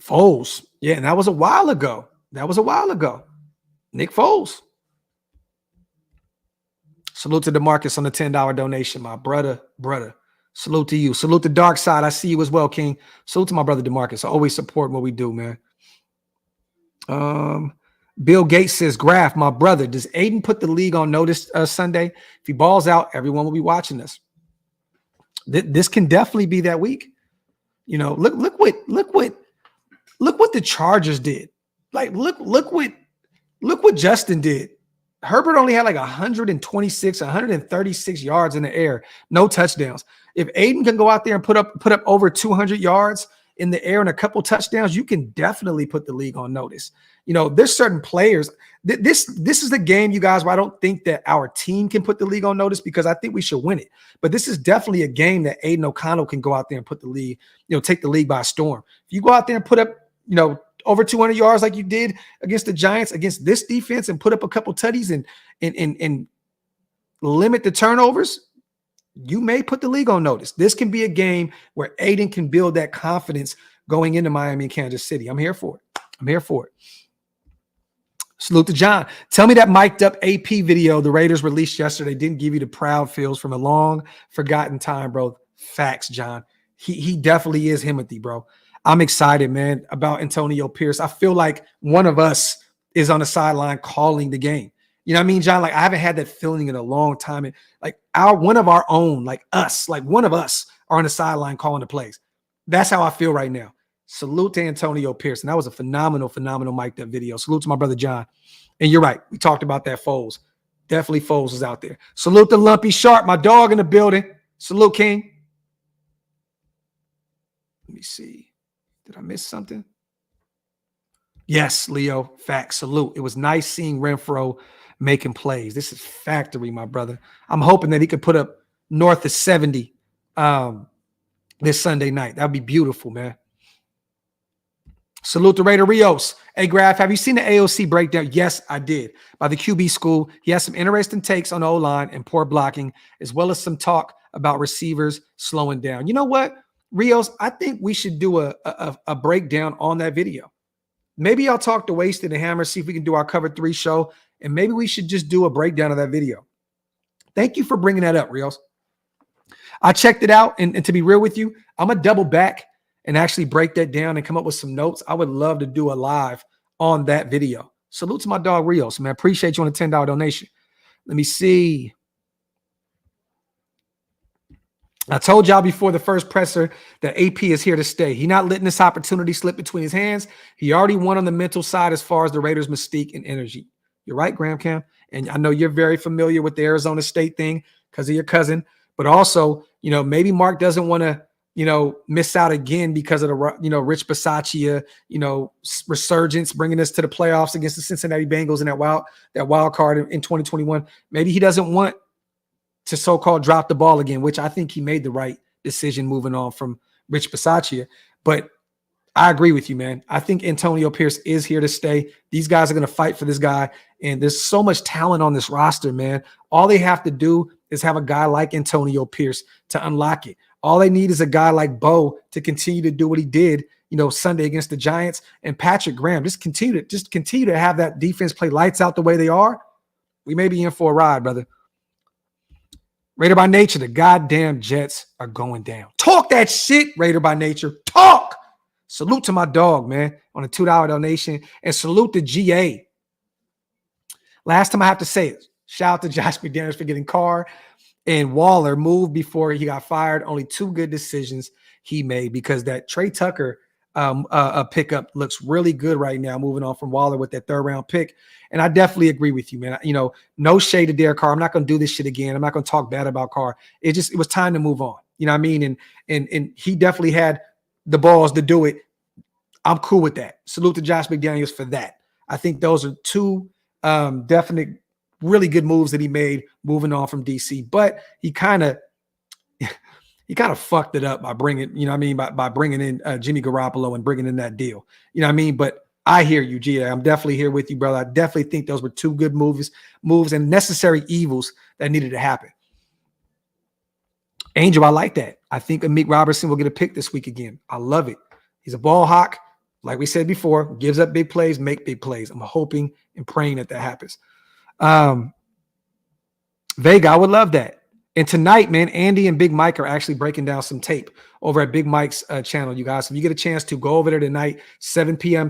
A: Foles. Yeah. And that was a while ago. Nick Foles. Salute to DeMarcus on the $10 donation, my brother. Salute to you. Salute to Dark Side. I see you as well, King. Salute to my brother DeMarcus. I always support what we do, man. Bill Gates says, Graphk, my brother, does Aiden put the league on notice Sunday? If he balls out, everyone will be watching this. This can definitely be that week. Look what the Chargers did. Like, look what Justin did. Herbert only had like 136 yards in the air, no touchdowns. If Aiden can go out there and put up over 200 yards in the air and a couple touchdowns, you can definitely put the league on notice. There's certain players. This is the game, you guys, where I don't think that our team can put the league on notice, because I think we should win it. But this is definitely a game that Aiden O'Connell can go out there and put the league, take the league by storm. If you go out there and put up, over 200 yards like you did against the Giants, against this defense, and put up a couple tutties and limit the turnovers, you may put the league on notice. This can be a game where Aiden can build that confidence going into Miami and Kansas City. I'm here for it. Salute to John. Tell me that mic'd up AP video the Raiders released yesterday didn't give you the proud feels from a long forgotten time, bro. Facts, John. He definitely is Himothy, bro. I'm excited, man, about Antonio Pierce. I feel like one of us is on the sideline calling the game. You know what I mean, John? Like, I haven't had that feeling in a long time. And like one of our own, like us, like one of us are on the sideline calling the plays. That's how I feel right now. Salute to Antonio Pierce. And that was a phenomenal mic'd up video. Salute to my brother John. And you're right. We talked about that Foles. Definitely Foles is out there. Salute the Lumpy Sharp, my dog in the building. Salute, King. Let me see. Did I miss something? Yes, Leo. Fact. Salute. It was nice seeing Renfro making plays. This is factory, my brother. I'm hoping that he could put up north of 70 this Sunday night. That would be beautiful, man. Salute to Raider Rios. Hey, Graphk, have you seen the AOC breakdown? Yes, I did. By the QB school. He has some interesting takes on the O-line and poor blocking, as well as some talk about receivers slowing down. You know what, Rios? I think we should do a breakdown on that video. Maybe I'll talk to Wasted and Hammer, see if we can do our Cover 3 show, and maybe we should just do a breakdown of that video. Thank you for bringing that up, Rios. I checked it out, and to be real with you, I'm going to double back and actually break that down and come up with some notes. I would love to do a live on that video. Salute to my dog Rios, man. Appreciate you on a $10 donation. Let me see. I told y'all before the first presser that AP is here to stay. He's not letting this opportunity slip between his hands. He already won on the mental side as far as the Raiders' mystique and energy. You're right, Graphk. And I know you're very familiar with the Arizona State thing because of your cousin. But also, maybe Mark doesn't want to, miss out again because of the, Rich Bisaccia, resurgence, bringing us to the playoffs against the Cincinnati Bengals in that wild card in 2021. Maybe he doesn't want to so-called drop the ball again, which I think he made the right decision moving on from Rich Bisaccia. But I agree with you, man. I think Antonio Pierce is here to stay. These guys are going to fight for this guy. And there's so much talent on this roster, man. All they have to do is have a guy like Antonio Pierce to unlock it. All they need is a guy like Bo to continue to do what he did, Sunday against the Giants, and Patrick Graham. Just continue to have that defense play lights out the way they are. We may be in for a ride, brother. Raider by Nature, the goddamn Jets are going down. Talk that shit, Raider by Nature. Talk. Salute to my dog, man, on a $2 donation. And salute to GA. Last time I have to say it. Shout out to Josh McDaniels for getting Carr and Waller moved before he got fired. Only two good decisions he made because that Trey Tucker pickup looks really good right now, moving on from Waller with that third-round pick. And I definitely agree with you, man. No shade to Derek Carr. I'm not going to do this shit again. I'm not going to talk bad about Carr. It was time to move on. You know what I mean? And he definitely had the balls to do it. I'm cool with that. Salute to Josh McDaniels for that. I think those are two definite, really good moves that he made moving on from DC. But he kind of fucked it up by bringing, by bringing in Jimmy Garoppolo and bringing in that deal. You know what I mean? But I hear you, GA. I'm definitely here with you, brother. I definitely think those were two good moves and necessary evils that needed to happen. Angel, I like that. I think Amik Robertson will get a pick this week again. I love it. He's a ball hawk. Like we said before, gives up big plays, make big plays. I'm hoping and praying that happens. Vega, I would love that. And tonight, man, Andy and Big Mike are actually breaking down some tape over at Big Mike's channel, you guys. If you get a chance to go over there tonight, 7 p.m.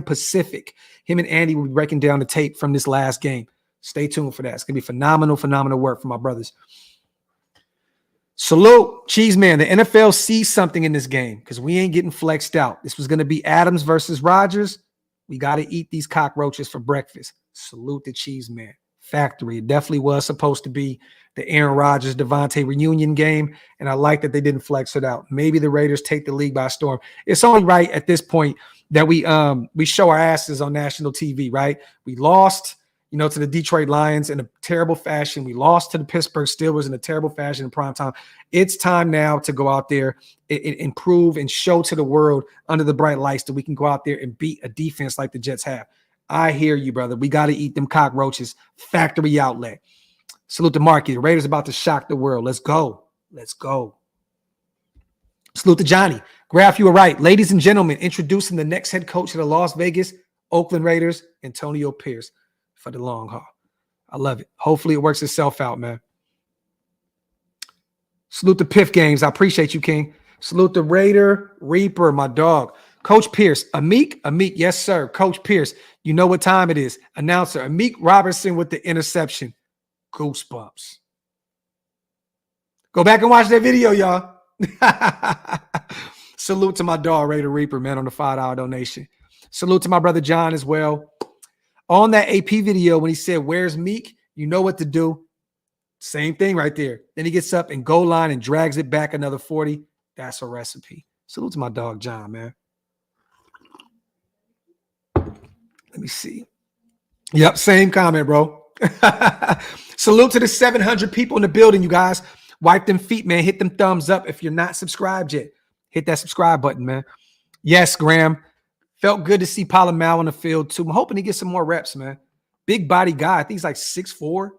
A: Pacific, him and Andy will be breaking down the tape from this last game. Stay tuned for that. It's going to be phenomenal work for my brothers. Salute, Cheese Man. The NFL sees something in this game because we ain't getting flexed out. This was going to be Adams versus Rodgers. We got to eat these cockroaches for breakfast. Salute the Cheese Man. Factory. It definitely was supposed to be the Aaron Rodgers Devontae reunion game, and I like that they didn't flex it out. Maybe the Raiders take the league by storm. It's only right at this point that we show our asses on national TV, right? We lost, to the Detroit Lions in a terrible fashion. We lost to the Pittsburgh Steelers in a terrible fashion in prime time. It's time now to go out there and improve and show to the world under the bright lights that we can go out there and beat a defense like the Jets have. I hear you, brother. We got to eat them cockroaches. Factory outlet. Salute to Marky. The Raiders about to shock the world. Let's go. Let's go. Salute to Johnny. Graphk, you were right. Ladies and gentlemen, introducing the next head coach of the Las Vegas Oakland Raiders, Antonio Pierce, for the long haul. I love it. Hopefully it works itself out, man. Salute to Piff Games. I appreciate you, King. Salute to Raider Reaper, my dog. Coach Pierce, Amik, yes, sir. Coach Pierce, you know what time it is. Announcer, Amik Robertson with the interception. Goosebumps. Go back and watch that video, y'all. Salute to my dog, Raider Reaper, man, on the $5 donation. Salute to my brother John as well. On that AP video, when he said, "Where's Meek?" You know what to do. Same thing right there. Then he gets up and goal line and drags it back another 40. That's a recipe. Salute to my dog, John, man. Let me see. Yep, same comment, bro. Salute to the 700 people in the building, you guys. Wipe them feet, man. Hit them thumbs up if you're not subscribed yet. Hit that subscribe button, man. Yes, Graham. Felt good to see Palomar on the field, too. I'm hoping he gets some more reps, man. Big body guy. I think he's like 6'4".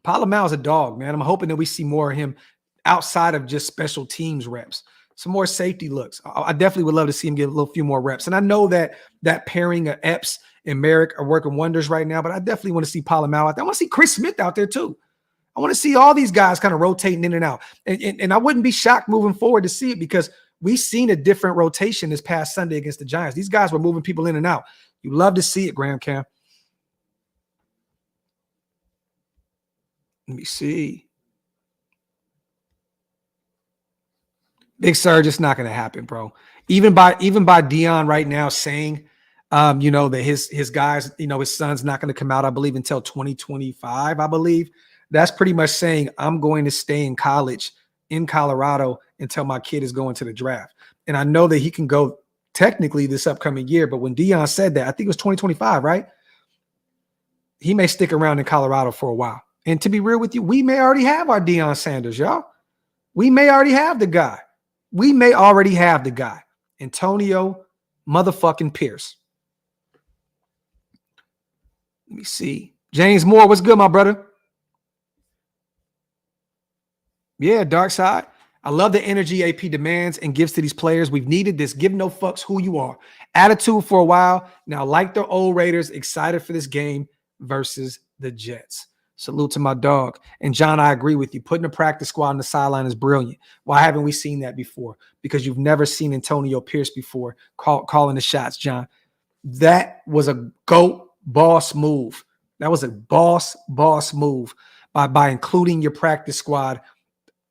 A: Palomar is a dog, man. I'm hoping that we see more of him outside of just special teams reps. Some more safety looks. I definitely would love to see him get a little few more reps. And I know that pairing of Epps and Merrick are working wonders right now, but I definitely want to see Palomar out there. I want to see Chris Smith out there, too. I want to see all these guys kind of rotating in and out. And I wouldn't be shocked moving forward to see it because we've seen a different rotation this past Sunday against the Giants. These guys were moving people in and out. You love to see it, Graham Cam. Let me see. Big Surge, it's not going to happen, bro. Even by Dion right now saying, that his guys, his son's not going to come out, I believe, until 2025, I believe. That's pretty much saying I'm going to stay in college in Colorado until my kid is going to the draft. And I know that he can go technically this upcoming year, but when Dion said that, I think it was 2025, right? He may stick around in Colorado for a while. And to be real with you, we may already have our Deion Sanders, y'all. We may already have the guy. Antonio motherfucking Pierce. Let me see. James Moore, what's good, my brother? Yeah, Dark Side. I love the energy AP demands and gives to these players. We've needed this. Give no fucks who you are. Attitude for a while. Now, like the old Raiders, excited for this game versus the Jets. Salute to my dog. And John, I agree with you. Putting a practice squad on the sideline is brilliant. Why haven't we seen that before? Because you've never seen Antonio Pierce before calling the shots, John. That was a GOAT boss move. That was a boss move by including your practice squad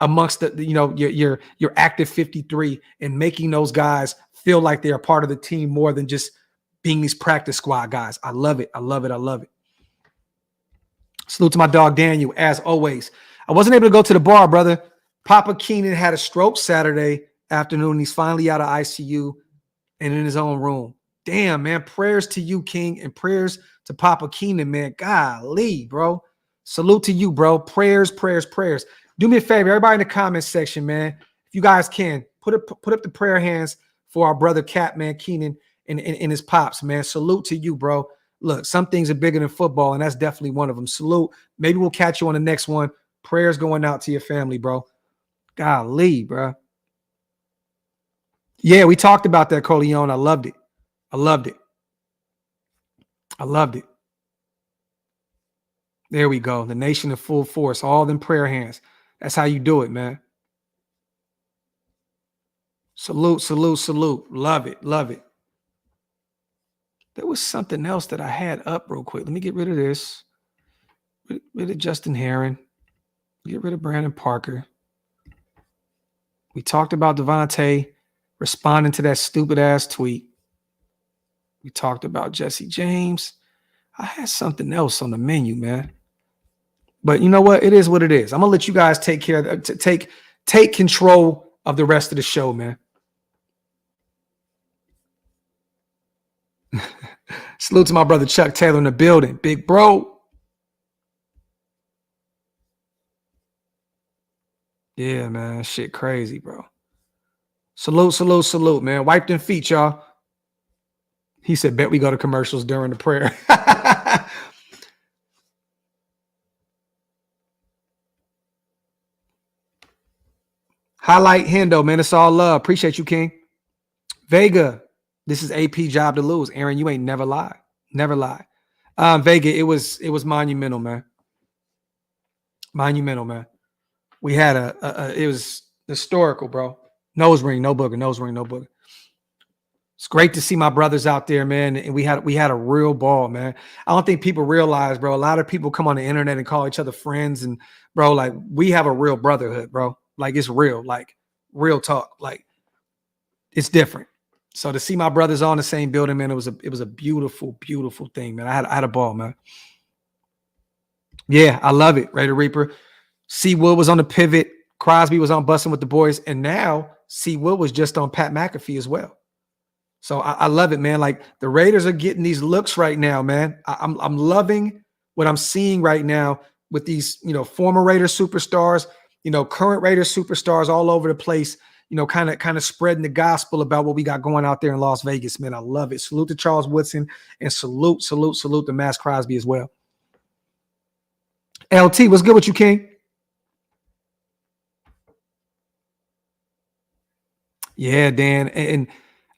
A: amongst your active 53 and making those guys feel like they're a part of the team more than just being these practice squad guys. I love it. Salute to my dog, Daniel, as always. I wasn't able to go to the bar, brother. Papa Keenan had a stroke Saturday afternoon. He's finally out of ICU and in his own room. Damn, man. Prayers to you, King, and prayers to Papa Keenan, man. Golly, bro. Salute to you, bro. Prayers. Do me a favor, everybody in the comment section, man. If you guys can, put up the prayer hands for our brother Catman Keenan and his pops, man. Salute to you, bro. Look, some things are bigger than football, and that's definitely one of them. Salute. Maybe we'll catch you on the next one. Prayers going out to your family, bro. Golly, bro. Yeah, we talked about that, Coleon. I loved it. There we go. The nation in full force. All them prayer hands. That's how you do it, man. Salute. Love it. There was something else that I had up real quick. Let me get rid of this. Get rid of Justin Herron. Get rid of Brandon Parker. We talked about Devontae responding to that stupid-ass tweet. We talked about Jesse James. I had something else on the menu, man. But you know what? It is what it is. I'm going to let you guys take care of take control of the rest of the show, man. Salute to my brother Chuck Taylor in the building. Big bro. Yeah, man. Shit crazy, bro. Salute, man. Wipe them feet, y'all. He said, bet we go to commercials during the prayer. Highlight Hendo, man. It's all love. Appreciate you, King. Vega. This is AP job to lose. Aaron, you ain't never lie. Vega, it was monumental, man. We had it was historical, bro. Nose ring, no booger. It's great to see my brothers out there, man. And we had a real ball, man. I don't think people realize, bro. A lot of people come on the internet and call each other friends. And bro, like we have a real brotherhood, bro. Like it's real, like real talk. Like it's different. So to see my brothers all in the same building, man, it was a beautiful, beautiful thing, man. I had a ball, man. Yeah, I love it. Raider Reaper. C. Wood was on the pivot. Crosby was on Busting with the Boys. And now C. Wood was just on Pat McAfee as well. So I love it, man. Like the Raiders are getting these looks right now, man. I'm loving what I'm seeing right now with these, former Raiders superstars, current Raiders superstars all over the place, kind of spreading the gospel about what we got going out there in Las Vegas, man. I love it. Salute to Charles Woodson and salute to Maxx Crosby as well. LT, what's good with you, King? Yeah, Dan. And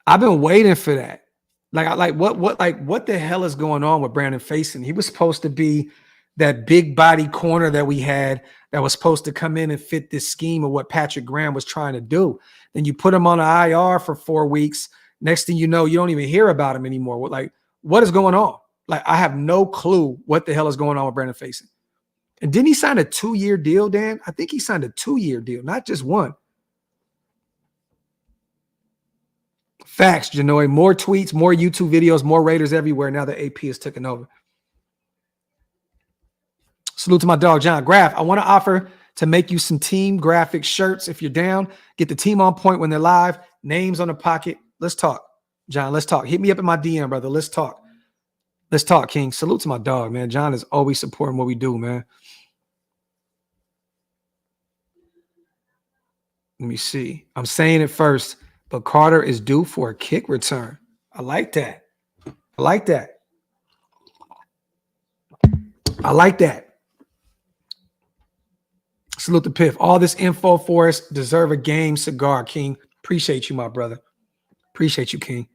A: I've been waiting for that. What the hell is going on with Brandon Faison? He was supposed to be that big body corner that we had that was supposed to come in and fit this scheme of what Patrick Graham was trying to do. Then you put him on an IR for 4 weeks. Next thing you know, you don't even hear about him anymore. What is going on? I have no clue what the hell is going on with Brandon Faison. And didn't he sign a 2-year deal, Dan? I think he signed a 2-year deal, not just one. Facts, Janoy. More tweets, more YouTube videos, more Raiders everywhere now that AP is taking over. Salute to my dog, John. Graphk, I want to offer to make you some team graphic shirts if you're down. Get the team on point when they're live. Names on the pocket. Let's talk. John, let's talk. Hit me up in my DM, brother. Let's talk. Let's talk, King. Salute to my dog, man. John is always supporting what we do, man. Let me see. I'm saying it first, but Carter is due for a kick return. I like that. I like that. I like that. Salute to Piff. All this info for us. Deserve a game cigar, King. Appreciate you, my brother. Appreciate you, King.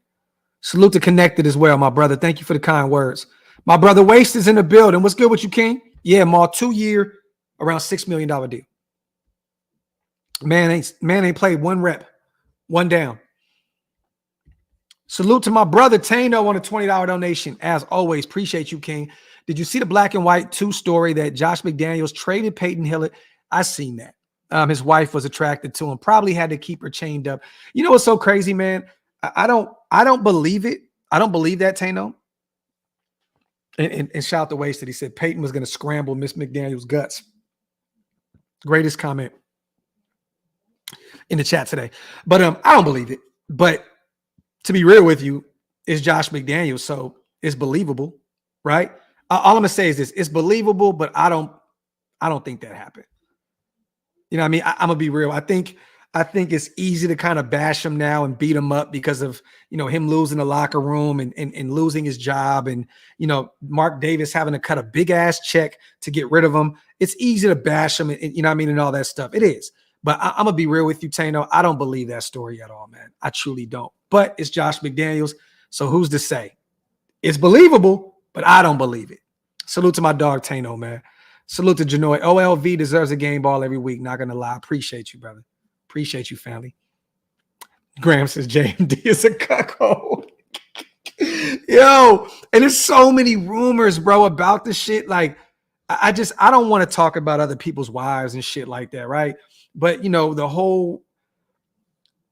A: Salute to Connected as well, my brother. Thank you for the kind words. My brother Waste is in the building. What's good with you, King? Yeah, Maul, 2-year, around $6 million deal. Man ain't played one rep, one down. Salute to my brother Tano on a $20 donation. As always, appreciate you, King. Did you see the Black and White 2 story that Josh McDaniels traded Peyton Hillis? I seen that. His wife was attracted to him. Probably had to keep her chained up. You know what's so crazy, man? I don't believe it. I don't believe that, Tano. And shout out to Wasted. He said Peyton was going to scramble Miss McDaniels' guts. Greatest comment in the chat today. But I don't believe it. But to be real with you, it's Josh McDaniels, so it's believable, right? All I'm gonna say is this: it's believable, but I don't think that happened. You know what I mean? I'm gonna be real. I think it's easy to kind of bash him now and beat him up because of him losing the locker room and losing his job, and Mark Davis having to cut a big ass check to get rid of him. It's easy to bash him, and you know what I mean, and all that stuff. It is. But I'm going to be real with you, Tano. I don't believe that story at all, man. I truly don't. But it's Josh McDaniels, so who's to say? It's believable, but I don't believe it. Salute to my dog, Tano, man. Salute to Janoy. OLV deserves a game ball every week. Not going to lie. Appreciate you, brother. Appreciate you, family. Graham says JMD is a cuckold. Yo, and there's so many rumors, bro, about this shit. Like, I don't want to talk about other people's wives and shit like that, right? But, the whole,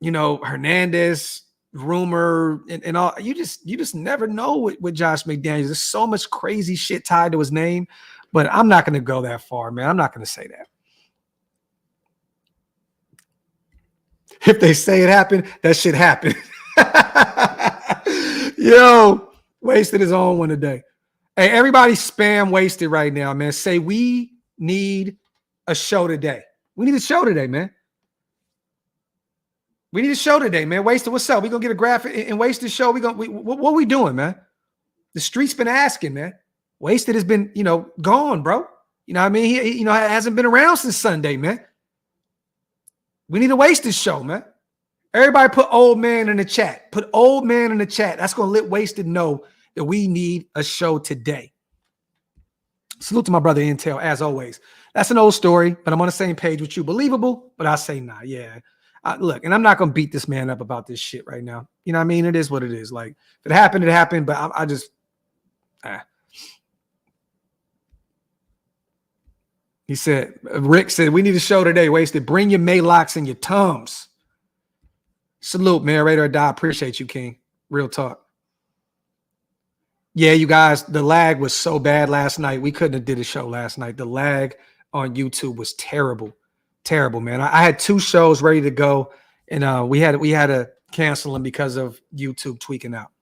A: Hernandez rumor and all, you just never know with Josh McDaniels. There's so much crazy shit tied to his name, but I'm not going to go that far, man. I'm not going to say that. If they say it happened, that shit happened. Yo, Wasted his own one today. Hey, everybody spam Wasted right now, man. Say we need a show today. We need a show today, man. We need a show today, man. Wasted, what's up? We gonna get a Graphk and Wasted show. What we doing, man? The street's been asking, man. Wasted has been, gone, bro. You know what I mean? He hasn't been around since Sunday, man. We need a Wasted show, man. Everybody put old man in the chat. Put old man in the chat. That's gonna let Wasted know that we need a show today. Salute to my brother Intel, as always. That's an old story, but I'm on the same page with you. Believable, but I say nah. Yeah. Look, and I'm not going to beat this man up about this shit right now. You know what I mean? It is what it is. Like, if it happened, it happened, but I just He said, Rick said, we need a show today. Wasted. Bring your Maylocks and your Tums. Salute, man. Raider or die. Appreciate you, King. Real talk. Yeah, you guys, the lag was so bad last night. We couldn't have did a show last night. The lag on YouTube was terrible. Terrible, man. I had 2 shows ready to go, and we had to cancel them because of YouTube tweaking out.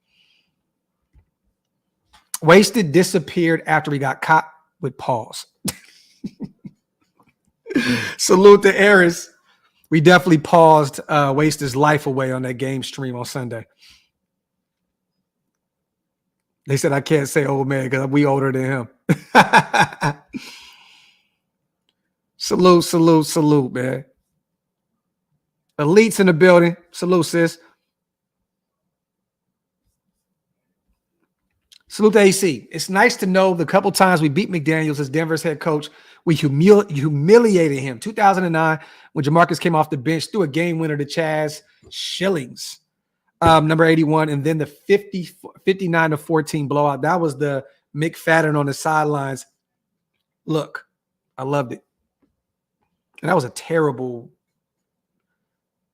A: Wasted disappeared after he got caught with pause. Salute to Eris. We definitely paused Wasted's life away on that game stream on Sunday. They said I can't say old man because we older than him. Salute, man. Elites in the building. Salute, sis. Salute to AC. It's nice to know the couple times we beat McDaniels as Denver's head coach, we humiliated him. 2009, when Jamarcus came off the bench, threw a game winner to Chaz Shillings, number 81, and then the 59-14 blowout. That was the McFadden on the sidelines. Look, I loved it. And that was a terrible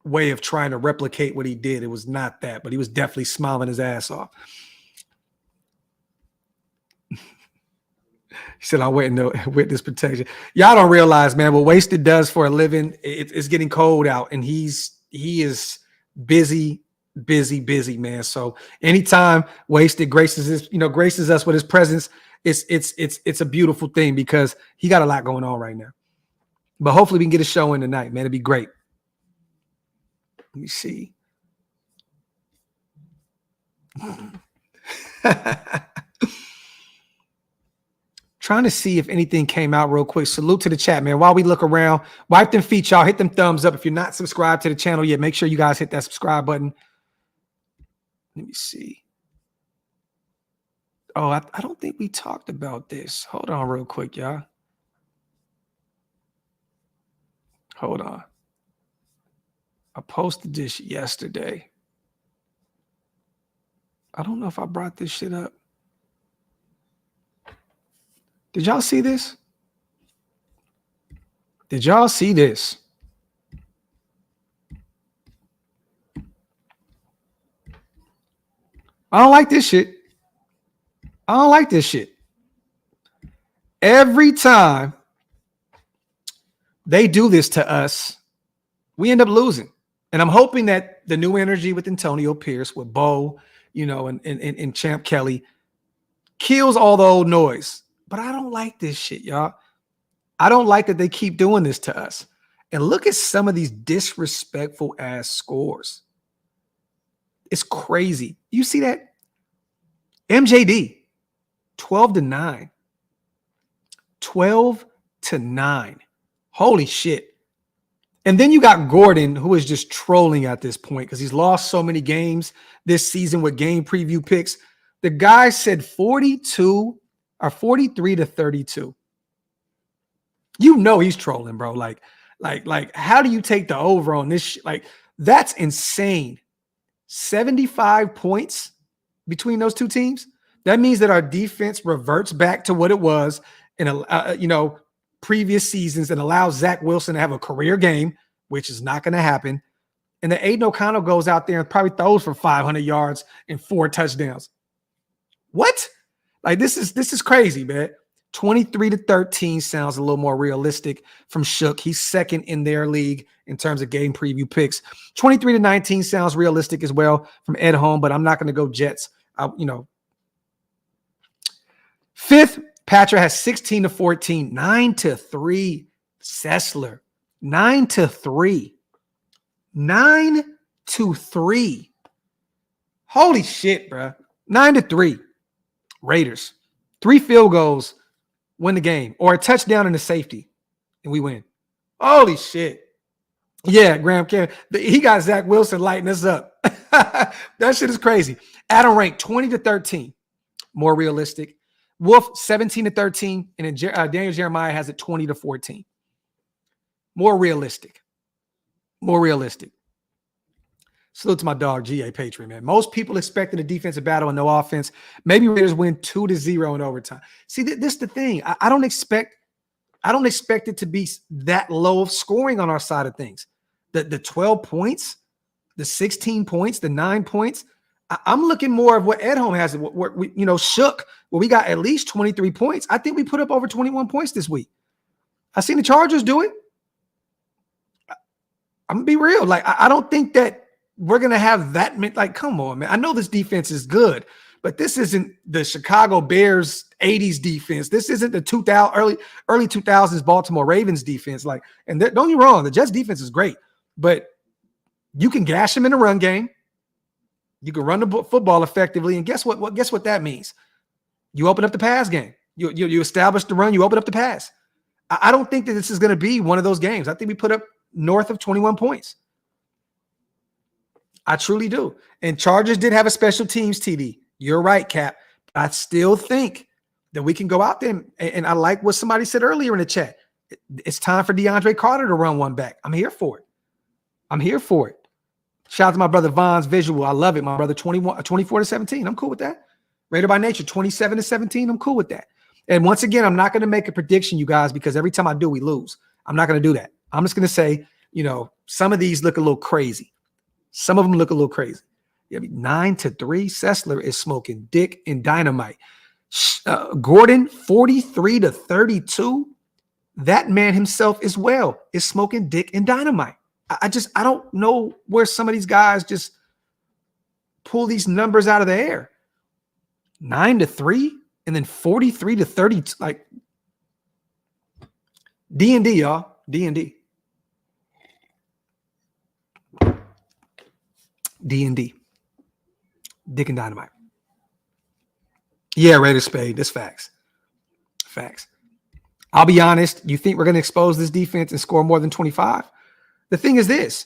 A: way of trying to replicate what he did. It was not that, but he was definitely smiling his ass off. He said, I'm waiting to witness protection. Y'all don't realize, man, what Wasted does for a living. It's getting cold out, and he is busy, man. So anytime Wasted graces us with his presence, it's a beautiful thing because he got a lot going on right now. But hopefully we can get a show in tonight, man. It'd be great. Let me see. Trying to see if anything came out real quick. Salute to the chat, man. While we look around, wipe them feet, y'all. Hit them thumbs up. If you're not subscribed to the channel yet, make sure you guys hit that subscribe button. Let me see. Oh, I don't think we talked about this. Hold on real quick, y'all. Hold on. I posted this yesterday. I don't know if I brought this shit up. Did y'all see this? Did y'all see this? I don't like this shit. I don't like this shit. Every time they do this to us, we end up losing. And I'm hoping that the new energy with Antonio Pierce, with Bo, and Champ Kelly kills all the old noise. But I don't like this shit, y'all. I don't like that they keep doing this to us. And look at some of these disrespectful ass scores. It's crazy. You see that? MJD, 12-9. 12-9. Holy shit. And then you got Gordon, who is just trolling at this point because he's lost so many games this season with game preview picks. The guy said 43-32. You know he's trolling, bro. Like, how do you take the over on this shit? Like, that's insane. 75 points between those two teams. That means that our defense reverts back to what it was in previous seasons and allows Zach Wilson to have a career game, which is not going to happen. And then Aiden O'Connell goes out there and probably throws for 500 yards and 4 touchdowns. What? Like, this is crazy, man. 23-13 sounds a little more realistic from Shook. He's second in their league in terms of game preview picks. 23-19 sounds realistic as well from Ed Home, but I'm not going to go Jets. Fifth, Patra has 16-14, 9-3. Sessler, 9-3. 9-3. Holy shit, bro. 9-3. Raiders. 3 field goals, win the game, or a touchdown and a safety, and we win. Holy shit. Yeah, Graham Carey. He got Zach Wilson lighting us up. That shit is crazy. Adam Rank, 20-13. More realistic. Wolf, 17-13. And then Daniel Jeremiah has it 20-14. More realistic. More realistic. Salute to my dog, GA Patriot, man. Most people expected a defensive battle and no offense. Maybe Raiders win 2-0 in overtime. See, this is the thing. I don't expect it to be that low of scoring on our side of things. The 12 points, the 16 points, the 9 points. I'm looking more of what Edholm has, what we, shook, where we got at least 23 points. I think we put up over 21 points this week. I seen the Chargers do it. I'm gonna be real. Like, I don't think that we're gonna have that many. Like, come on, man. I know this defense is good, but this isn't the Chicago Bears 80s defense. This isn't the 2000 early 2000s Baltimore Ravens defense. Like, and don't get me wrong, the Jets defense is great, but you can gash them in the run game. You can run the football effectively, and guess what? Guess what that means? You open up the pass game. You establish the run. You open up the pass. I don't think that this is going to be one of those games. I think we put up north of 21 points. I truly do. And Chargers did have a special teams TD. You're right, Cap. I still think that we can go out there, and I like what somebody said earlier in the chat. It's time for DeAndre Carter to run one back. I'm here for it. I'm here for it. Shout out to my brother Von's Visual. I love it. My brother 24-17. I'm cool with that. Raider by Nature 27-17. I'm cool with that. And once again, I'm not going to make a prediction, you guys, because every time I do, we lose. I'm not going to do that. I'm just going to say, some of these look a little crazy. Some of them look a little crazy. 9-3. Sessler is smoking dick and dynamite. Gordon 43-32. That man himself as well is smoking dick and dynamite. I don't know where some of these guys just pull these numbers out of the air. 9-3 and then 43-30. Like D&D, y'all. D&D. D&D. Dick and dynamite. Yeah, Raiders Spade. That's facts. Facts. I'll be honest. You think we're going to expose this defense and score more than 25? The thing is this.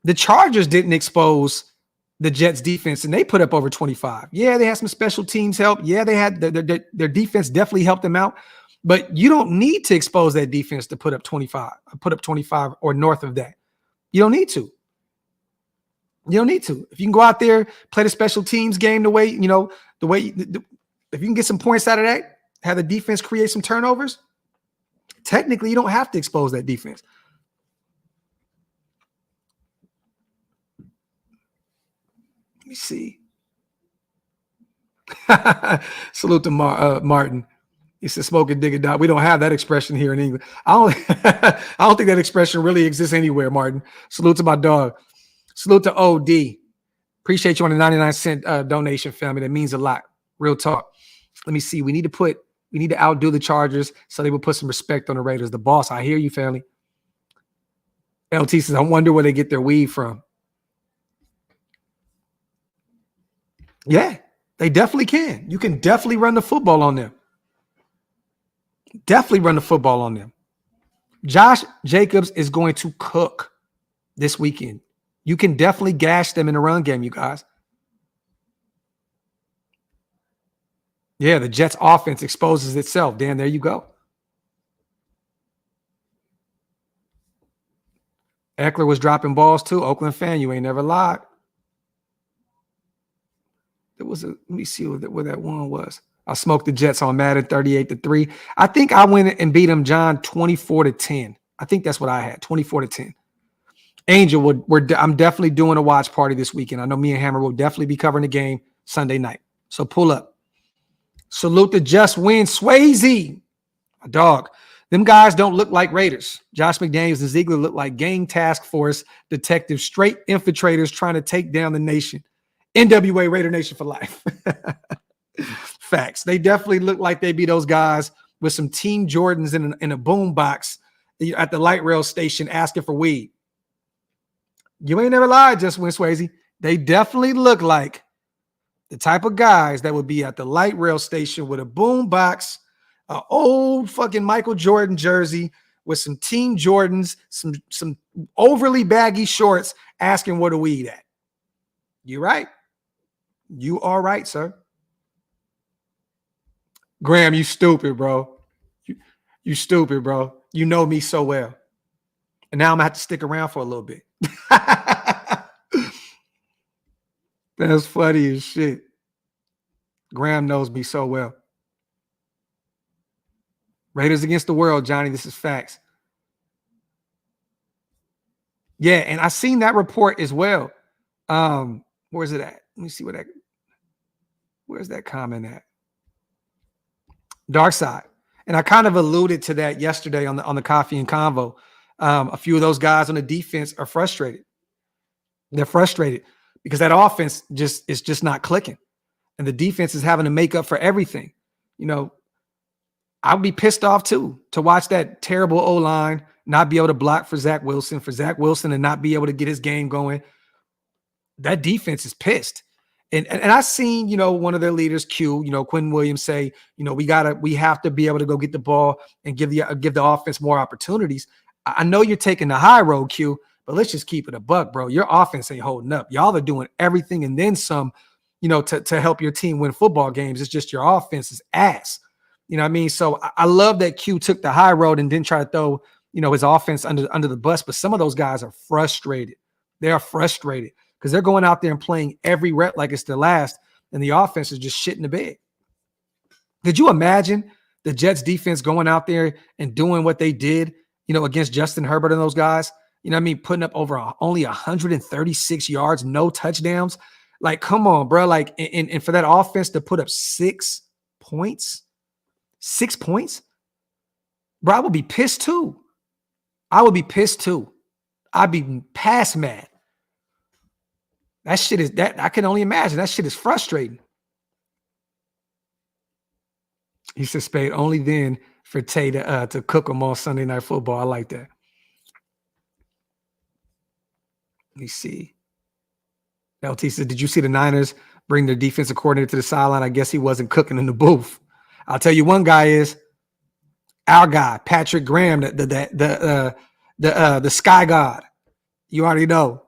A: The Chargers didn't expose the Jets defense, and they put up over 25. Yeah, they had some special teams help. Yeah, they had their defense definitely helped them out. But you don't need to expose that defense to put up 25 or north of that. You don't need to. You don't need to. If you can go out there, play the special teams game if you can get some points out of that, have the defense create some turnovers, technically you don't have to expose that defense. Let me see. Salute to Martin. He said, "Smoking digger dog." We don't have that expression here in England. I don't think that expression really exists anywhere, Martin. Salute to my dog. Salute to OD. Appreciate you on the 99-cent donation, family. That means a lot. Real talk. Let me see. We need to outdo the Chargers so they will put some respect on the Raiders. The boss. I hear you, family. LT says, "I wonder where they get their weed from." Yeah, they definitely can. You can definitely run the football on them. Definitely run the football on them. Josh Jacobs is going to cook this weekend. You can definitely gash them in the run game, you guys. Yeah, the Jets offense exposes itself. Dan, there you go. Eckler was dropping balls too. Oakland fan, you ain't never lied. Let me see where that one was. I smoked the Jets on Madden 38-3. I think I went and beat them, John, 24-10. I think that's what I had, 24-10. Angel, I'm definitely doing a watch party this weekend. I know me and Hammer will definitely be covering the game Sunday night. So pull up. Salute to Just Win Swayze. My dog. Them guys don't look like Raiders. Josh McDaniels and Ziegler look like gang task force detectives, straight infiltrators trying to take down the nation. NWA Raider Nation for life. Facts. They definitely look like they be those guys with some Team Jordans in a boom box at the light rail station asking for weed. You ain't never lied, Just Win Swayze. They definitely look like the type of guys that would be at the light rail station with a boom box, an old fucking Michael Jordan jersey with some Team Jordans, some overly baggy shorts asking where the weed at. You right. You are right, sir. Graham, you stupid, bro. You stupid, bro. You know me so well. And now I'm going to have to stick around for a little bit. That's funny as shit. Graham knows me so well. Raiders against the world, Johnny. This is facts. Yeah, and I seen that report as well. Where's it at? Let me see where's that comment at? Dark side. And I kind of alluded to that yesterday on the Coffee and Convo. A few of those guys on the defense are frustrated. They're frustrated because that offense is just not clicking. And the defense is having to make up for everything. You know, I would be pissed off too to watch that terrible O-line not be able to block for Zach Wilson and not be able to get his game going. That defense is pissed. And I seen, you know, one of their leaders, Quinn Williams, say, you know, we have to be able to go get the ball and give the offense more opportunities. I know you're taking the high road, Q, but let's just keep it a buck, bro. Your offense ain't holding up. Y'all are doing everything and then some, you know, to help your team win football games. It's just your offense is ass. You know what I mean? So I love that Q took the high road and didn't try to throw, you know, his offense under the bus. But some of those guys are frustrated. They are frustrated because they're going out there and playing every rep like it's their last, and the offense is just shit in the bed. Could you imagine the Jets defense going out there and doing what they did, you know, against Justin Herbert and those guys? You know what I mean? Putting up only 136 yards, no touchdowns. Like, come on, bro. Like, and for that offense to put up 6 points, bro, I would be pissed too. I'd be past mad. That shit is that I can only imagine. That shit is frustrating. He said Spade only then for Tay to cook them on Sunday Night Football. I like that. Let me see. LT said, did you see the Niners bring their defensive coordinator to the sideline? I guess he wasn't cooking in the booth. I'll tell you one guy is our guy, Patrick Graham, the sky god. You already know.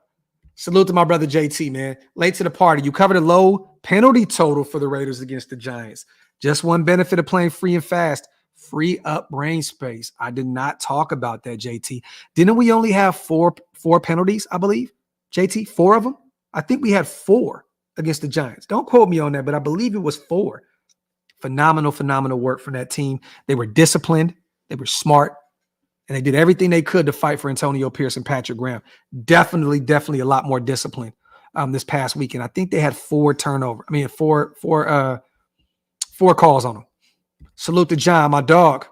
A: Salute to my brother JT, man. Late to the party. You covered a low penalty total for the Raiders against the Giants. Just one benefit of playing free and fast. Free up brain space. I did not talk about that, JT. Didn't we only have four penalties, I believe? JT, 4 of them? I think we had 4 against the Giants. Don't quote me on that, but I believe it was 4. Phenomenal work from that team. They were disciplined. They were smart. And they did everything they could to fight for Antonio Pierce and Patrick Graham. Definitely a lot more discipline this past weekend. I think they had 4 calls on them. Salute to John, my dog.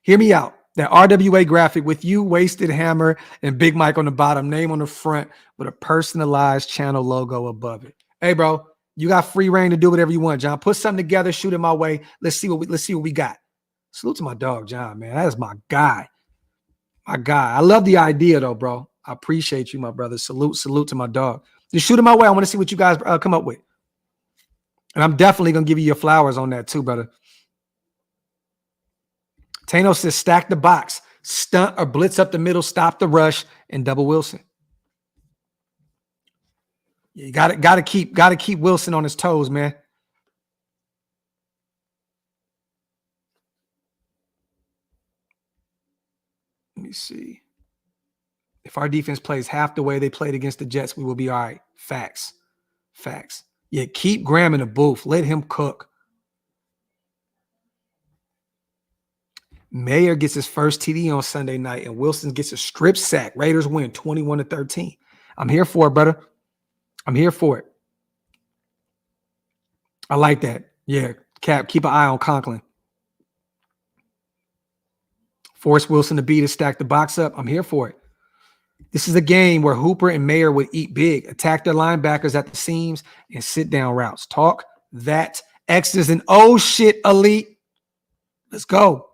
A: Hear me out. That RWA graphic with you, Wasted Hammer, and Big Mike on the bottom, name on the front with a personalized channel logo above it. Hey, bro, you got free reign to do whatever you want, John. Put something together, shoot it my way. Let's see what we got. Salute to my dog, John, man. That is my guy. My guy. I love the idea, though, bro. I appreciate you, my brother. Salute to my dog. Just shoot it my way. I want to see what you guys come up with. And I'm definitely going to give you your flowers on that too, brother. Tano says, stack the box, stunt or blitz up the middle, stop the rush, and double Wilson. You got to keep Wilson on his toes, man. Let me see. If our defense plays half the way they played against the Jets, we will be all right. Facts. Yeah, keep Graham in the booth. Let him cook. Mayer gets his first TD on Sunday night, and Wilson gets a strip sack. Raiders win 21-13. I'm here for it, brother. I'm here for it. I like that. Yeah, Cap, keep an eye on Conklin. Force Wilson to beat it, stack the box up. I'm here for it. This is a game where Hooper and Mayer would eat big, attack their linebackers at the seams, and sit down routes. Talk that X's and O shit, elite. Let's go.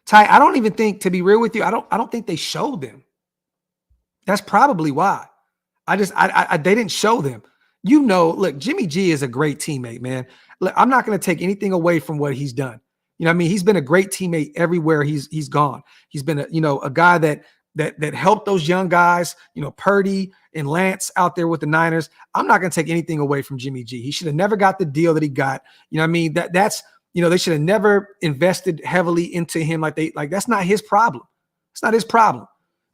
A: Ty, I don't even think, to be real with you, I don't think they showed them. That's probably why. They didn't show them. You know, look, Jimmy G is a great teammate, man. Look, I'm not going to take anything away from what he's done. You know what I mean? He's been a great teammate everywhere he's gone. He's been a guy that helped those young guys, Purdy and Lance out there with the Niners. I'm not going to take anything away from Jimmy G. He should have never got the deal that he got. You know what I mean? That's they should have never invested heavily into him that's not his problem. It's not his problem.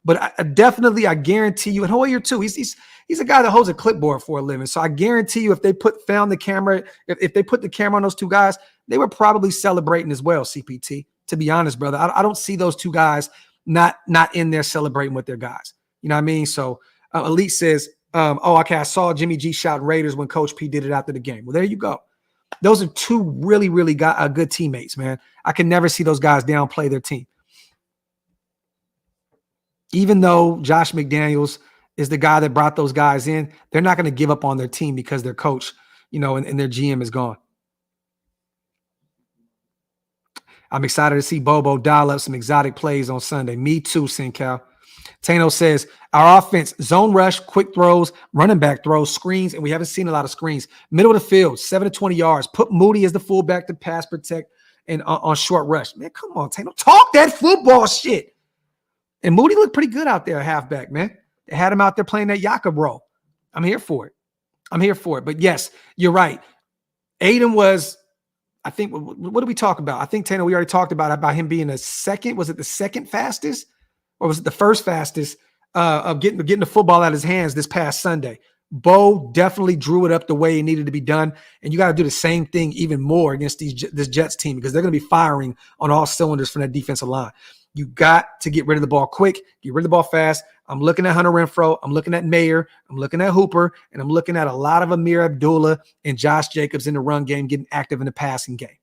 A: But I guarantee you, and Hoyer too, he's a guy that holds a clipboard for a living. So I guarantee you, if they put the camera on those two guys, they were probably celebrating as well, CPT. To be honest, brother, I don't see those two guys, not in there celebrating with their guys. You know what I mean? So Elite says, okay, I saw Jimmy G shouting Raiders when Coach P did it after the game. Well, there you go. Those are two really, really good teammates, man. I can never see those guys downplay their team. Even though Josh McDaniels is the guy that brought those guys in, they're not going to give up on their team because their coach, and their GM is gone. I'm excited to see Bobo dial up some exotic plays on Sunday. Me too, Sincal. Tano says, our offense, zone rush, quick throws, running back throws, screens, and we haven't seen a lot of screens. Middle of the field, 7 to 20 yards. Put Moody as the fullback to pass protect and on short rush. Man, come on, Tano. Talk that football shit. And Moody looked pretty good out there at halfback, man. They had him out there playing that Jakob role. I'm here for it. But yes, you're right. Aiden was, I think, what did we talk about? I think, Tano, we already talked about him being was it the second fastest? Or was it the first fastest of getting the football out of his hands this past Sunday? Bo definitely drew it up the way it needed to be done. And you got to do the same thing even more against this Jets team because they're going to be firing on all cylinders from that defensive line. You got to get rid of the ball quick, get rid of the ball fast. I'm looking at Hunter Renfrow. I'm looking at Mayer. I'm looking at Hooper. And I'm looking at a lot of Amir Abdullah and Josh Jacobs in the run game getting active in the passing game.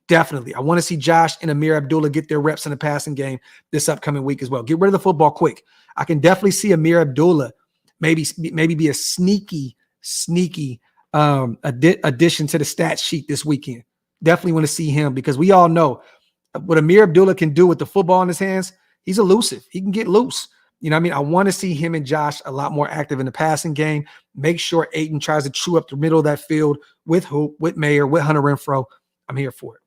A: Definitely. I want to see Josh and Amir Abdullah get their reps in the passing game this upcoming week as well. Get rid of the football quick. I can definitely see Amir Abdullah maybe be a sneaky addition to the stat sheet this weekend. Definitely want to see him because we all know what Amir Abdullah can do with the football in his hands. He's elusive. He can get loose. You know what I mean? I want to see him and Josh a lot more active in the passing game. Make sure Aiden tries to chew up the middle of that field with Hoop, with Mayer, with Hunter Renfrow. I'm here for it.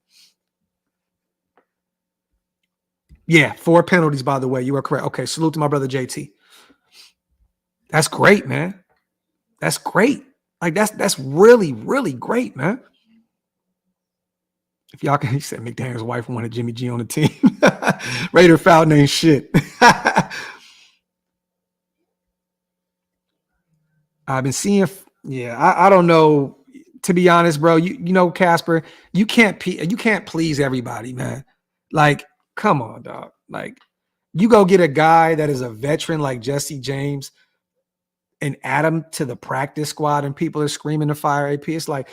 A: Yeah, 4 penalties, by the way. You are correct. Okay, salute to my brother JT. That's great, man. That's great. Like, that's really, really great, man. If y'all can, he said McDaniel's wife wanted Jimmy G on the team. Raider Fountain ain't shit. I've been seeing, I don't know. To be honest, bro, you know, Casper, you can't please everybody, man. Like, come on, dog. Like, you go get a guy that is a veteran like Jesse James and add him to the practice squad and people are screaming to fire AP. It's like,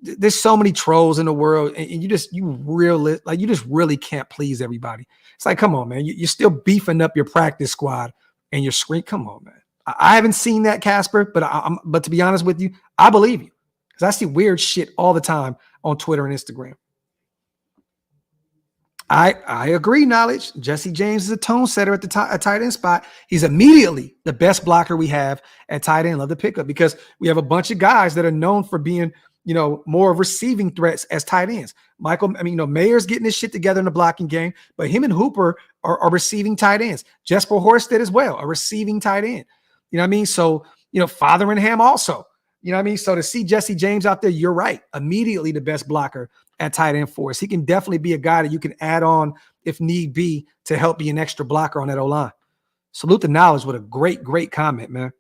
A: there's so many trolls in the world and you just really can't please everybody. It's like, come on, man. You're still beefing up your practice squad and you're screaming. Come on, man. I haven't seen that, Casper, but to be honest with you, I believe you because I see weird shit all the time on Twitter and Instagram. I agree, Knowledge. Jesse James is a tone setter at the tight end spot. He's immediately the best blocker we have at tight end. Love the pickup because we have a bunch of guys that are known for being, more of receiving threats as tight ends. Mayer's getting his shit together in the blocking game, but him and Hooper are receiving tight ends. Jesper Horsted as well, a receiving tight end. You know what I mean? So, Fotheringham also. You know what I mean? So to see Jesse James out there, you're right. Immediately the best blocker at tight end for us. He can definitely be a guy that you can add on if need be to help be an extra blocker on that O-line. Salute the Knowledge with a great, great comment, man.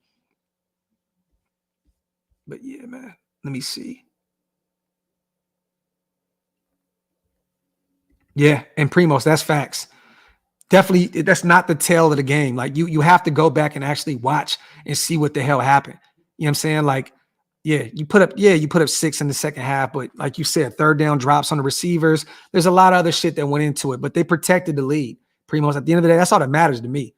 A: But yeah, man, let me see. Yeah, and Primos, that's facts. Definitely, that's not the tale of the game. Like you have to go back and actually watch and see what the hell happened. You know what I'm saying? Like, you put up 6 in the second half, but like you said, third down drops on the receivers. There's a lot of other shit that went into it, but they protected the lead. Primos, at the end of the day, that's all that matters to me.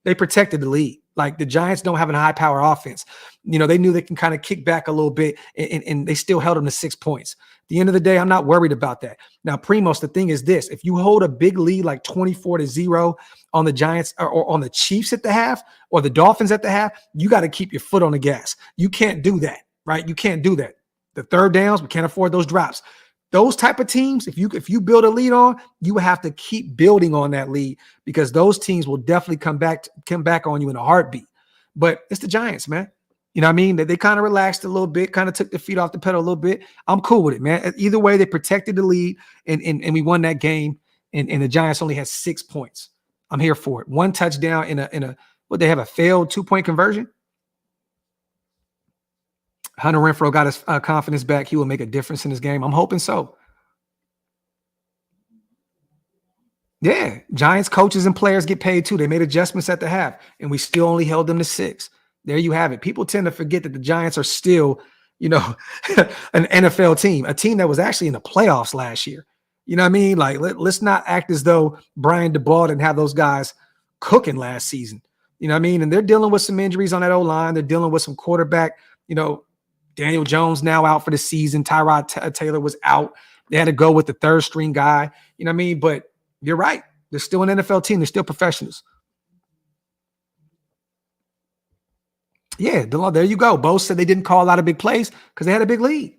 A: They protected the lead. Like the Giants don't have a high power offense. They knew they can kind of kick back a little bit and they still held them to 6 points. At the end of the day, I'm not worried about that. Now, Primos, the thing is this, if you hold a big lead like 24-0 on the Giants or on the Chiefs at the half or the Dolphins at the half, you got to keep your foot on the gas. You can't do that, right? You can't do that. The third downs, we can't afford those drops. Those type of teams, if you build a lead on, you have to keep building on that lead because those teams will definitely come back on you in a heartbeat. But it's the Giants, man. You know what I mean? They kind of relaxed a little bit, kind of took their feet off the pedal a little bit. I'm cool with it, man. Either way, they protected the lead and we won that game. And the Giants only had 6 points. I'm here for it. 1 touchdown in a what they have a failed 2-point conversion. Hunter Renfrow got his confidence back. He will make a difference in this game. I'm hoping so. Yeah, Giants coaches and players get paid too. They made adjustments at the half, and we still only held them to 6. There you have it. People tend to forget that the Giants are still, you know, an NFL team, a team that was actually in the playoffs last year. You know what I mean? Like, let's not act as though Brian DeBall didn't have those guys cooking last season. You know what I mean? And they're dealing with some injuries on that O-line. They're dealing with some quarterback, Daniel Jones now out for the season. Tyrod Taylor was out. They had to go with the third string guy. You know what I mean? But you're right. They're still an NFL team. They're still professionals. Yeah, there you go. Bo said they didn't call a lot of big plays because they had a big lead.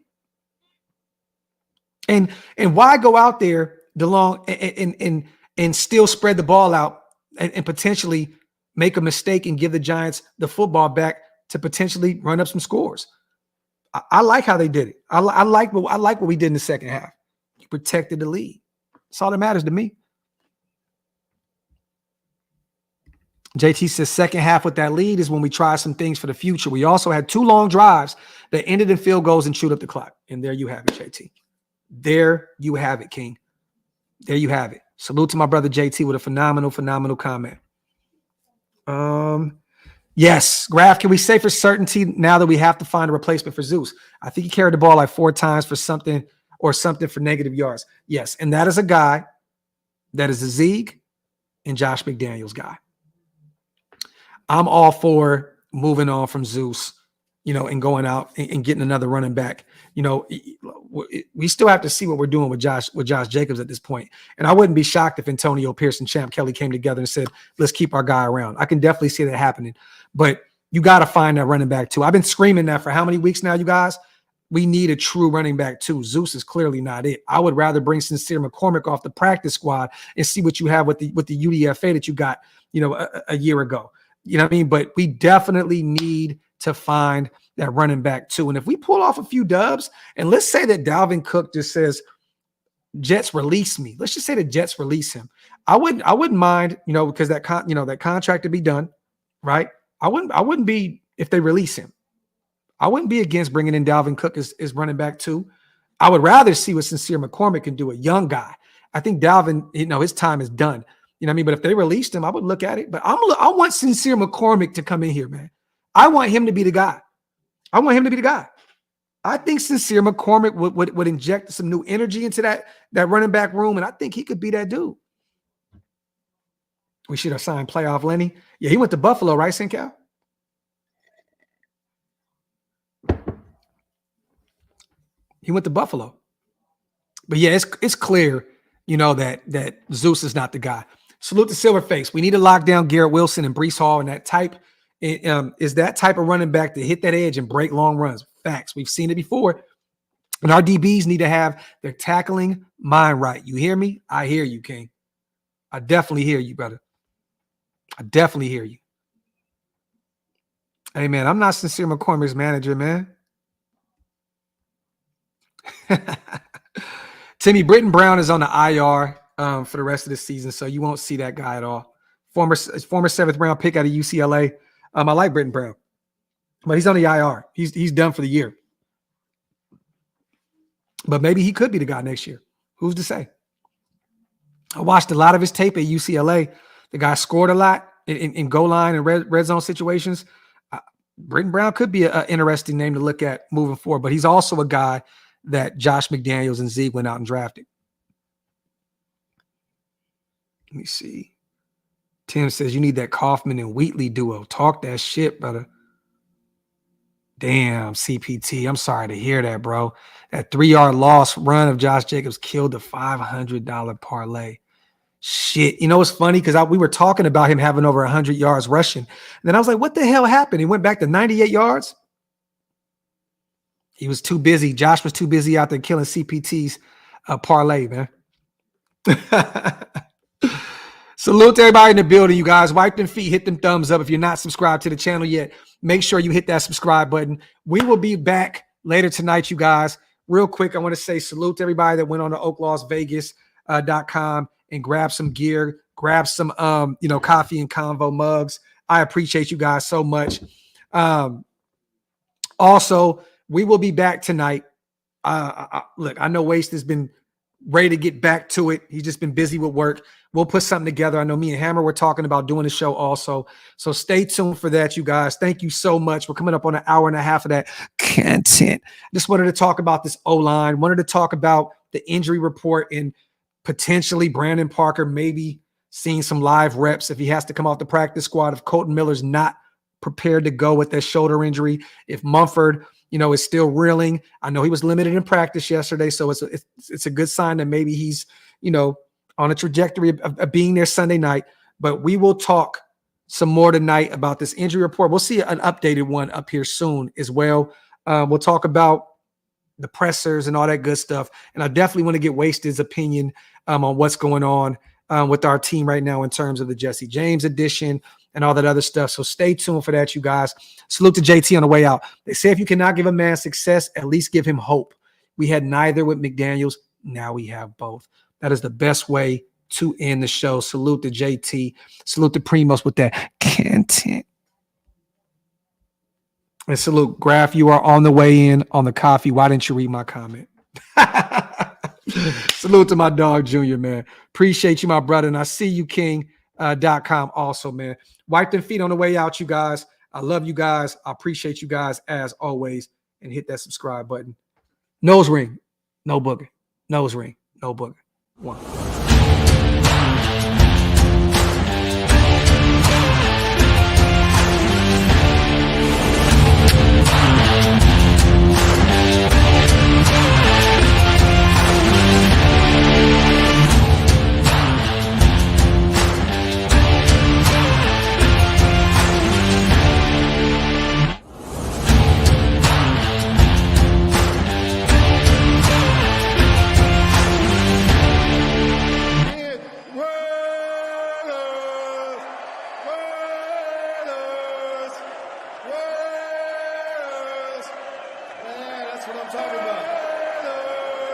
A: And why go out there, DeLong, and still spread the ball out and potentially make a mistake and give the Giants the football back to potentially run up some scores? I like how they did it. I like what we did in the second half. You protected the lead. That's all that matters to me. JT says second half with that lead is when we try some things for the future. We also had 2 long drives that ended in field goals and chewed up the clock. And there you have it, JT. There you have it, King. There you have it. Salute to my brother JT with a phenomenal comment. Yes, Graphk, can we say for certainty now that we have to find a replacement for Zeus? I think he carried the ball like 4 times for something for negative yards. Yes, and that is a guy that is a Zeke and Josh McDaniels guy. I'm all for moving on from Zeus, and going out and getting another running back. We still have to see what we're doing with Josh Jacobs at this point. And I wouldn't be shocked if Antonio Pierce and Champ Kelly came together and said, let's keep our guy around. I can definitely see that happening. But you got to find that running back too. I've been screaming that for how many weeks now, you guys? We need a true running back too. Zeus is clearly not it. I would rather bring Sincere McCormick off the practice squad and see what you have with the UDFA that you got, a year ago. You know what I mean? But we definitely need to find that running back too. And if we pull off a few dubs, and let's say that Dalvin Cook just says, Jets release me. Let's just say the Jets release him. I wouldn't mind, because that contract to be done, right? I wouldn't be, if they release him, I wouldn't be against bringing in Dalvin Cook as running back too. I would rather see what Sincere McCormick can do, a young guy. I think Dalvin, his time is done. You know what I mean? But if they released him, I would look at it. But I want Sincere McCormick to come in here, man. I want him to be the guy. I think Sincere McCormick would inject some new energy into that running back room, and I think he could be that dude. We should have signed playoff Lenny. Yeah, he went to Buffalo, right, Sincal? He went to Buffalo. But yeah, it's clear, that Zeus is not the guy. Salute to Silverface. We need to lock down Garrett Wilson and Breece Hall and that type. Is that type of running back to hit that edge and break long runs. Facts. We've seen it before. And our DBs need to have their tackling mind right. You hear me? I hear you, King. I definitely hear you, brother. I definitely hear you. Hey, man, I'm not Sincere McCormick's manager, man. Timmy, Britton Brown is on the IR for the rest of the season, so you won't see that guy at all. Former 7th round pick out of UCLA. I like Britton Brown, but he's on the IR. He's done for the year. But maybe he could be the guy next year. Who's to say? I watched a lot of his tape at UCLA. The guy scored a lot in goal line and red zone situations. Britton Brown could be an interesting name to look at moving forward, but he's also a guy that Josh McDaniels and Zeke went out and drafted. Let me see. Tim says you need that Kaufman and Wheatley duo. Talk that shit, brother. Damn, CPT. I'm sorry to hear that, bro. That 3-yard loss run of Josh Jacobs killed the $500 parlay. Shit. You know what's funny? Because we were talking about him having over 100 yards rushing. And then I was like, what the hell happened? He went back to 98 yards. He was too busy. Josh was too busy out there killing CPT's parlay, man. Salute to everybody in the building, you guys. Wipe them feet, hit them thumbs up. If you're not subscribed to the channel yet, make sure you hit that subscribe button. We will be back later tonight, you guys. Real quick, I want to say salute to everybody that went on to OakLosVegas.com and grab some gear, grab some coffee and convo mugs. I appreciate you guys so much. Also, we will be back tonight. Look, I know Waste has been ready to get back to it. He's just been busy with work. We'll put something together. I know me and Hammer were talking about doing a show also. So stay tuned for that, you guys. Thank you so much. We're coming up on an hour and a half of that content. Just wanted to talk about this O-line. Wanted to talk about the injury report and potentially Brandon Parker maybe seeing some live reps if he has to come off the practice squad, if Kolton Miller's not prepared to go with that shoulder injury, if Mumford, is still reeling. I know he was limited in practice yesterday, so it's a good sign that maybe he's, on a trajectory of being there Sunday night. But we will talk some more tonight about this injury report. We'll see an updated one up here soon as well. We'll talk about the pressers and all that good stuff. And I definitely want to get Wasted's opinion on what's going on with our team right now in terms of the Jesse James edition and all that other stuff. So stay tuned for that, you guys. Salute to JT on the way out. They say if you cannot give a man success, at least give him hope. We had neither with McDaniels. Now we have both. That is the best way to end the show. Salute to JT. Salute to Primos with that content. And salute, Graphk, you are on the way in on the coffee. Why didn't you read my comment? Salute to my dog, Junior, man. Appreciate you, my brother. And I see you, King.com also, man. Wipe them feet on the way out, you guys. I love you guys. I appreciate you guys as always. And hit that subscribe button. Nose ring, no booger. Nose ring, no booger. One.